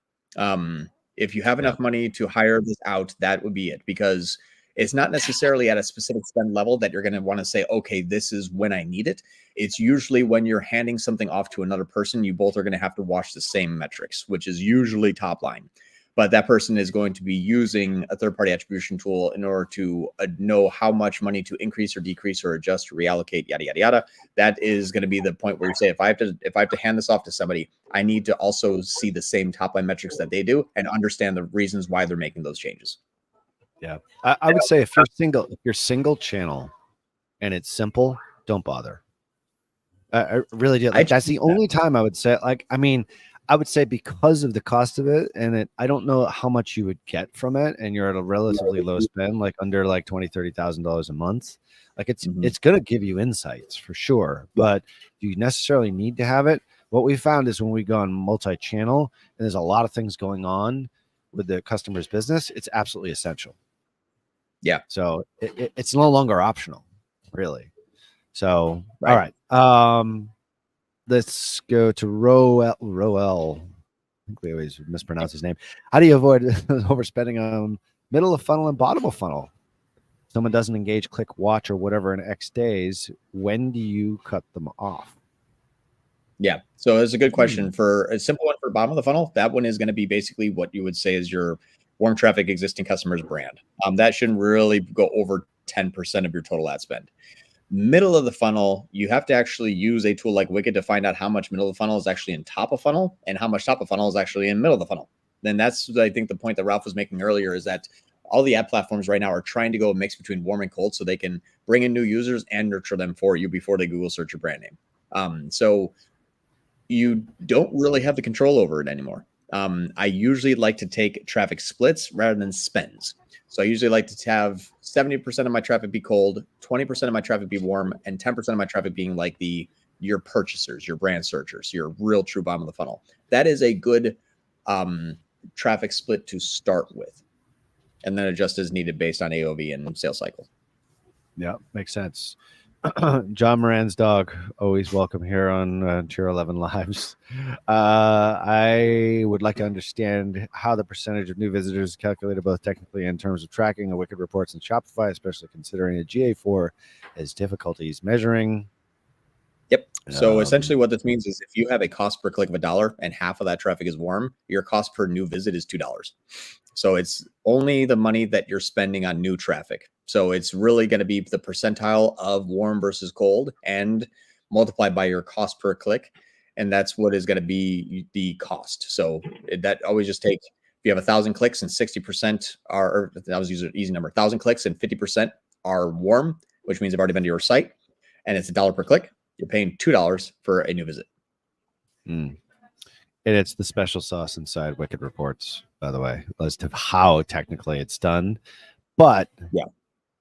If you have enough money to hire this out, that would be it, because it's not necessarily at a specific spend level that you're going to want to say, okay, this is when I need it. It's usually when you're handing something off to another person, you both are going to have to watch the same metrics, which is usually top line. But that person is going to be using a third-party attribution tool in order to know how much money to increase or decrease or adjust or reallocate, yada, yada, yada. That is going to be the point where you say, if I have to hand this off to somebody, I need to also see the same top-line metrics that they do and understand the reasons why they're making those changes.
Yeah, I would say if you're single channel and it's simple, don't bother. I really do. Like, that's the only time I would say, like, I mean, I would say because of the cost of it, and I don't know how much you would get from it, and you're at a relatively low spend, like under like $20,000-$30,000 a month. Like it's going to give you insights for sure, but do you necessarily need to have it? What we found is when we go on multi-channel and there's a lot of things going on with the customer's business, it's absolutely essential.
Yeah.
So it's no longer optional, really. So, right. All right. Let's go to Roel. I think we always mispronounce his name. How do you avoid overspending on middle of funnel and bottom of funnel? Someone doesn't engage, click, watch, or whatever in X days. When do you cut them off?
Yeah. So it's a good question. For a simple one for bottom of the funnel, that one is going to be basically what you would say is your warm traffic existing customers brand. That shouldn't really go over 10% of your total ad spend. Middle of the funnel, you have to actually use a tool like Wicked to find out how much middle of the funnel is actually in top of funnel and how much top of funnel is actually in middle of the funnel. Then that's, I think, the point that Ralph was making earlier, is that all the ad platforms right now are trying to go a mix between warm and cold so they can bring in new users and nurture them for you before they Google search your brand name. So you don't really have the control over it anymore. I usually like to take traffic splits rather than spends. So I usually like to have 70% of my traffic be cold, 20% of my traffic be warm, and 10% of my traffic being like your purchasers, your brand searchers, your real true bottom of the funnel. That is a good traffic split to start with. and then adjust as needed based on AOV and sales cycle.
Yeah, makes sense. John Moran's dog, always welcome here on Tier 11 Lives. I would like to understand how the percentage of new visitors is calculated both technically and in terms of tracking of Wicked reports in Shopify, especially considering a GA4 has difficulties measuring.
Yep. So essentially what this means is if you have a cost per click of $1 and half of that traffic is warm, your cost per new visit is $2. So it's only the money that you're spending on new traffic. So it's really going to be the percentile of warm versus cold and multiplied by your cost per click. And that's what is going to be the cost. So that always just takes, if you have 1,000 clicks and 60% are, or that was an easy number, 1,000 clicks and 50% are warm, which means they've already been to your site, and it's $1 per click. You're paying $2 for a new visit.
And it's the special sauce inside Wicked Reports, by the way, as to how technically it's done. But
yeah,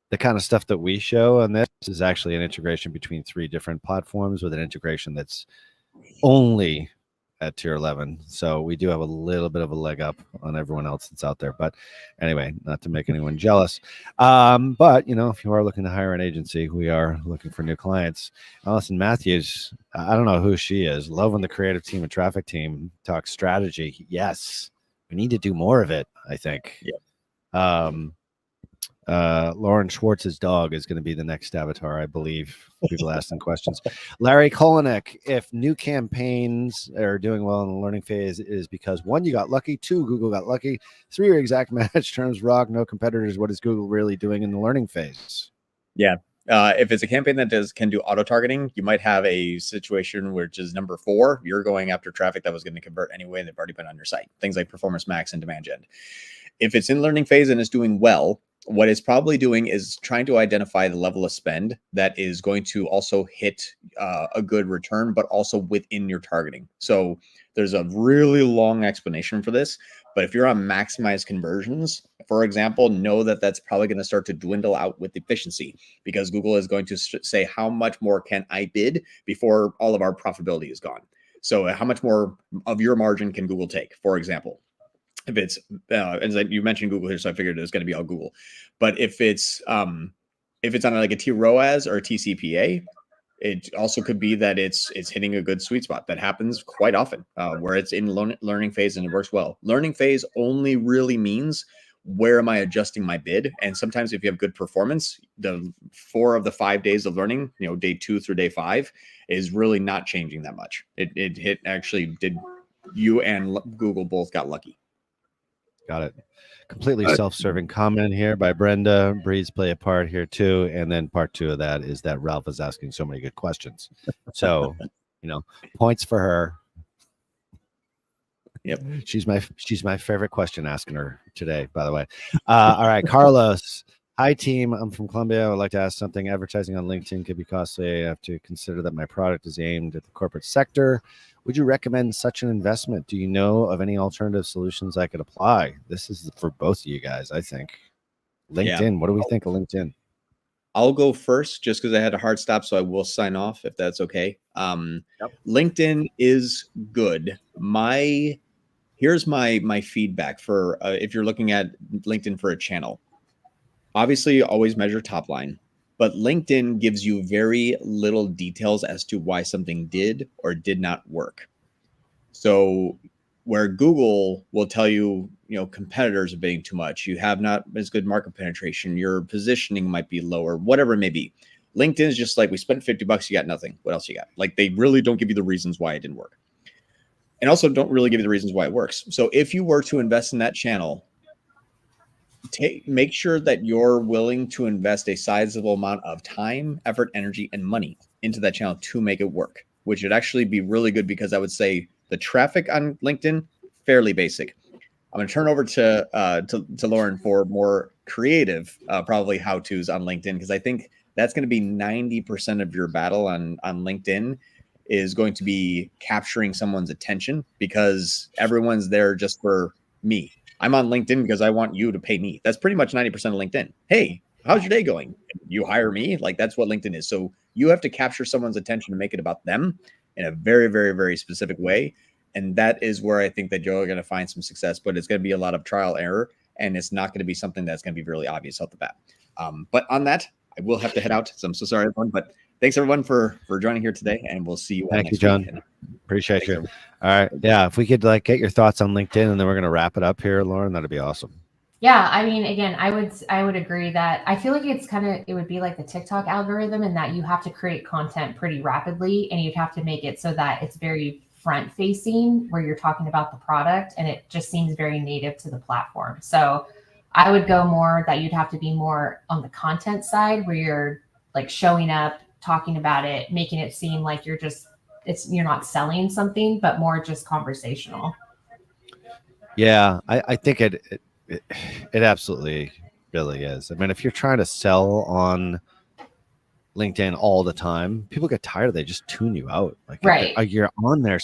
the kind of stuff that we show on this is actually an integration between 3 different platforms with an integration that's only at Tier 11. So we do have a little bit of a leg up on everyone else that's out there. But anyway, not to make anyone jealous. But, you know, if you are looking to hire an agency, we are looking for new clients. Allison Matthews, I don't know who she is. Love when the creative team and traffic team talk strategy. Yes, we need to do more of it, I think.
Yeah.
Lauren Schwartz's dog is going to be the next avatar, I believe. People asking questions. Larry Kolonik, if new campaigns are doing well in the learning phase, is because 1, you got lucky, 2, Google got lucky, 3, your exact match terms rock, no competitors. What is Google really doing in the learning phase?
Yeah. If it's a campaign that can do auto targeting, you might have a situation which is number 4. You're going after traffic that was going to convert anyway. They've already been on your site. Things like Performance Max and Demand Gen. If it's in learning phase and is doing well, what it's probably doing is trying to identify the level of spend that is going to also hit a good return, but also within your targeting. So there's a really long explanation for this, but if you're on maximize conversions, for example, know that that's probably going to start to dwindle out with efficiency, because Google is going to say, how much more can I bid before all of our profitability is gone? So how much more of your margin can Google take, for example? If it's, as you mentioned Google here, so I figured it was going to be all Google. But if it's on like a T-ROAS or a TCPA, it also could be that it's hitting a good sweet spot. That happens quite often, where it's in learning phase and it works well. Learning phase only really means, where am I adjusting my bid? And sometimes if you have good performance, the 4 of the 5 days of learning, you know, day 2 through day 5, is really not changing that much. It hit, actually did, you and Google both got lucky.
Got it. Completely self-serving comment here by Brenda. Breeds play a part here too. And then part 2 of that is that Ralph is asking so many good questions. So, you know, points for her.
Yep.
She's my favorite question asking her today, by the way. All right, Carlos. Hi, team. I'm from Columbia. I would like to ask something. Advertising on LinkedIn could be costly. I have to consider that my product is aimed at the corporate sector. Would you recommend such an investment? Do you know of any alternative solutions I could apply? This is for both of you guys, I think. LinkedIn. Yeah. What do we think of LinkedIn?
I'll go first just because I had a hard stop, so I will sign off if that's okay. Yep. LinkedIn is good. Here's my feedback for if you're looking at LinkedIn for a channel. Obviously, always measure top line, but LinkedIn gives you very little details as to why something did or did not work. So where Google will tell you, you know, competitors are bidding too much, you have not as good market penetration, your positioning might be lower, whatever it may be. LinkedIn is just like, we spent $50, you got nothing. What else you got? Like, they really don't give you the reasons why it didn't work. And also don't really give you the reasons why it works. So if you were to invest in that channel, make sure that you're willing to invest a sizable amount of time, effort, energy, and money into that channel to make it work, which would actually be really good, because I would say the traffic on LinkedIn, fairly basic. I'm going to turn over to Lauren for more creative, probably how-tos on LinkedIn, because I think that's going to be 90% of your battle on LinkedIn, is going to be capturing someone's attention, because everyone's there just for me. I'm on LinkedIn because I want you to pay me. That's pretty much 90% of LinkedIn. Hey, how's your day going? You hire me? Like, that's what LinkedIn is. So you have to capture someone's attention to make it about them in a very, very, very specific way. And that is where I think that you're going to find some success, but it's going to be a lot of trial error and it's not going to be something that's going to be really obvious out the bat. But on that, I will have to head out. So I'm so sorry, everyone. But thanks everyone for joining here today, and we'll see you all next week.
Thank you, John. Appreciate you. All right. Yeah. If we could get your thoughts on LinkedIn, and then we're going to wrap it up here, Lauren, that'd be awesome.
Yeah, I mean, again, I would agree that I feel like it would be like the TikTok algorithm, in that you have to create content pretty rapidly, and you'd have to make it so that it's very front facing, where you're talking about the product, and it just seems very native to the platform. So I would go more that you'd have to be more on the content side, where you're like showing up, talking about it, making it seem like you're not selling something, but more just conversational.
Yeah, I think it absolutely really is. I mean, if you're trying to sell on LinkedIn all the time, people get tired. They just tune you out. Like,
right,
you're on there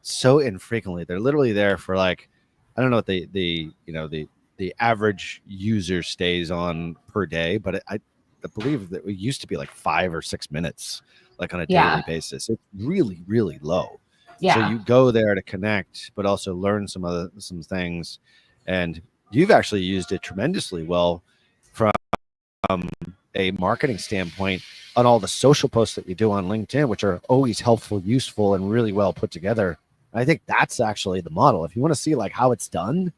so infrequently. They're literally there for like, I don't know what the average user stays on per day, but I believe that it used to be like 5 or 6 minutes, like on a daily basis. It's really, really low.
Yeah.
So you go there to connect, but also learn some things. And you've actually used it tremendously well from a marketing standpoint on all the social posts that you do on LinkedIn, which are always helpful, useful, and really well put together. I think that's actually the model. If you want to see like how it's done,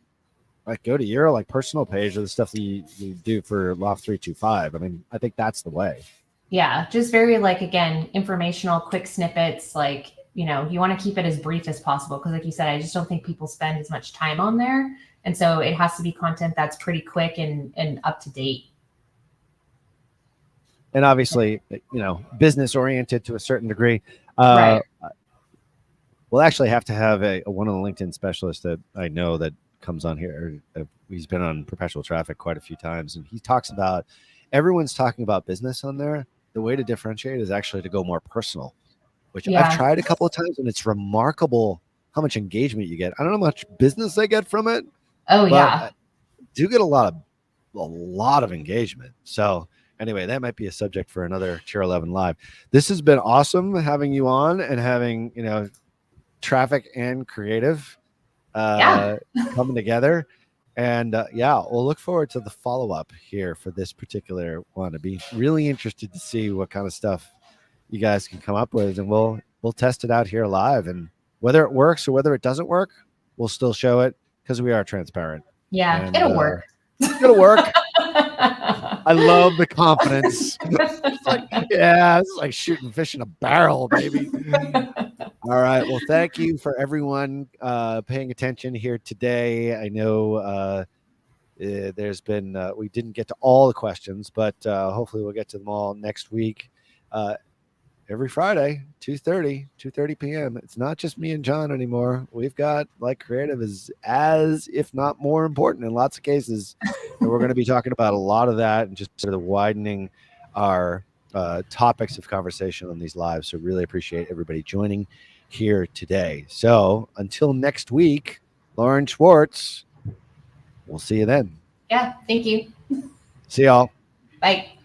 like go to your like personal page or the stuff that you do for Loft 325. I mean, I think that's the way.
Yeah, just very like, again, informational, quick snippets. Like, you want to keep it as brief as possible, because like you said, I just don't think people spend as much time on there. And so it has to be content that's pretty quick and up to date.
And obviously, business oriented to a certain degree.
Right.
We'll actually have to have one of the LinkedIn specialists that I know that comes on here. He's been on Perpetual Traffic quite a few times, and he talks about everyone's talking about business on there. The way to differentiate is actually to go more personal, which I've tried a couple of times, and it's remarkable how much engagement you get. I don't know how much business I get from it.
Oh,
but
yeah.
I do get a lot of engagement. So anyway, that might be a subject for another Tier 11 Live. This has been awesome having you on and having, traffic and creative coming together. And we'll look forward to the follow-up here for this particular one. I'd be really interested to see what kind of stuff you guys can come up with, and we'll test it out here live. And whether it works or whether it doesn't work, we'll still show it, because we are transparent.
Yeah,
and,
it'll work.
It'll work. I love the confidence. It's like shooting fish in a barrel, baby. All right. Well, thank you for everyone paying attention here today. I know there's been we didn't get to all the questions, but hopefully we'll get to them all next week. Every Friday, 2:30 p.m. It's not just me and John anymore. We've got like creative is as if not more important in lots of cases. And we're going to be talking about a lot of that and just sort of widening our topics of conversation on these lives. So really appreciate everybody joining here today. So until next week, Lauren Schwarz, we'll see you then.
Yeah, thank you.
See y'all.
Bye.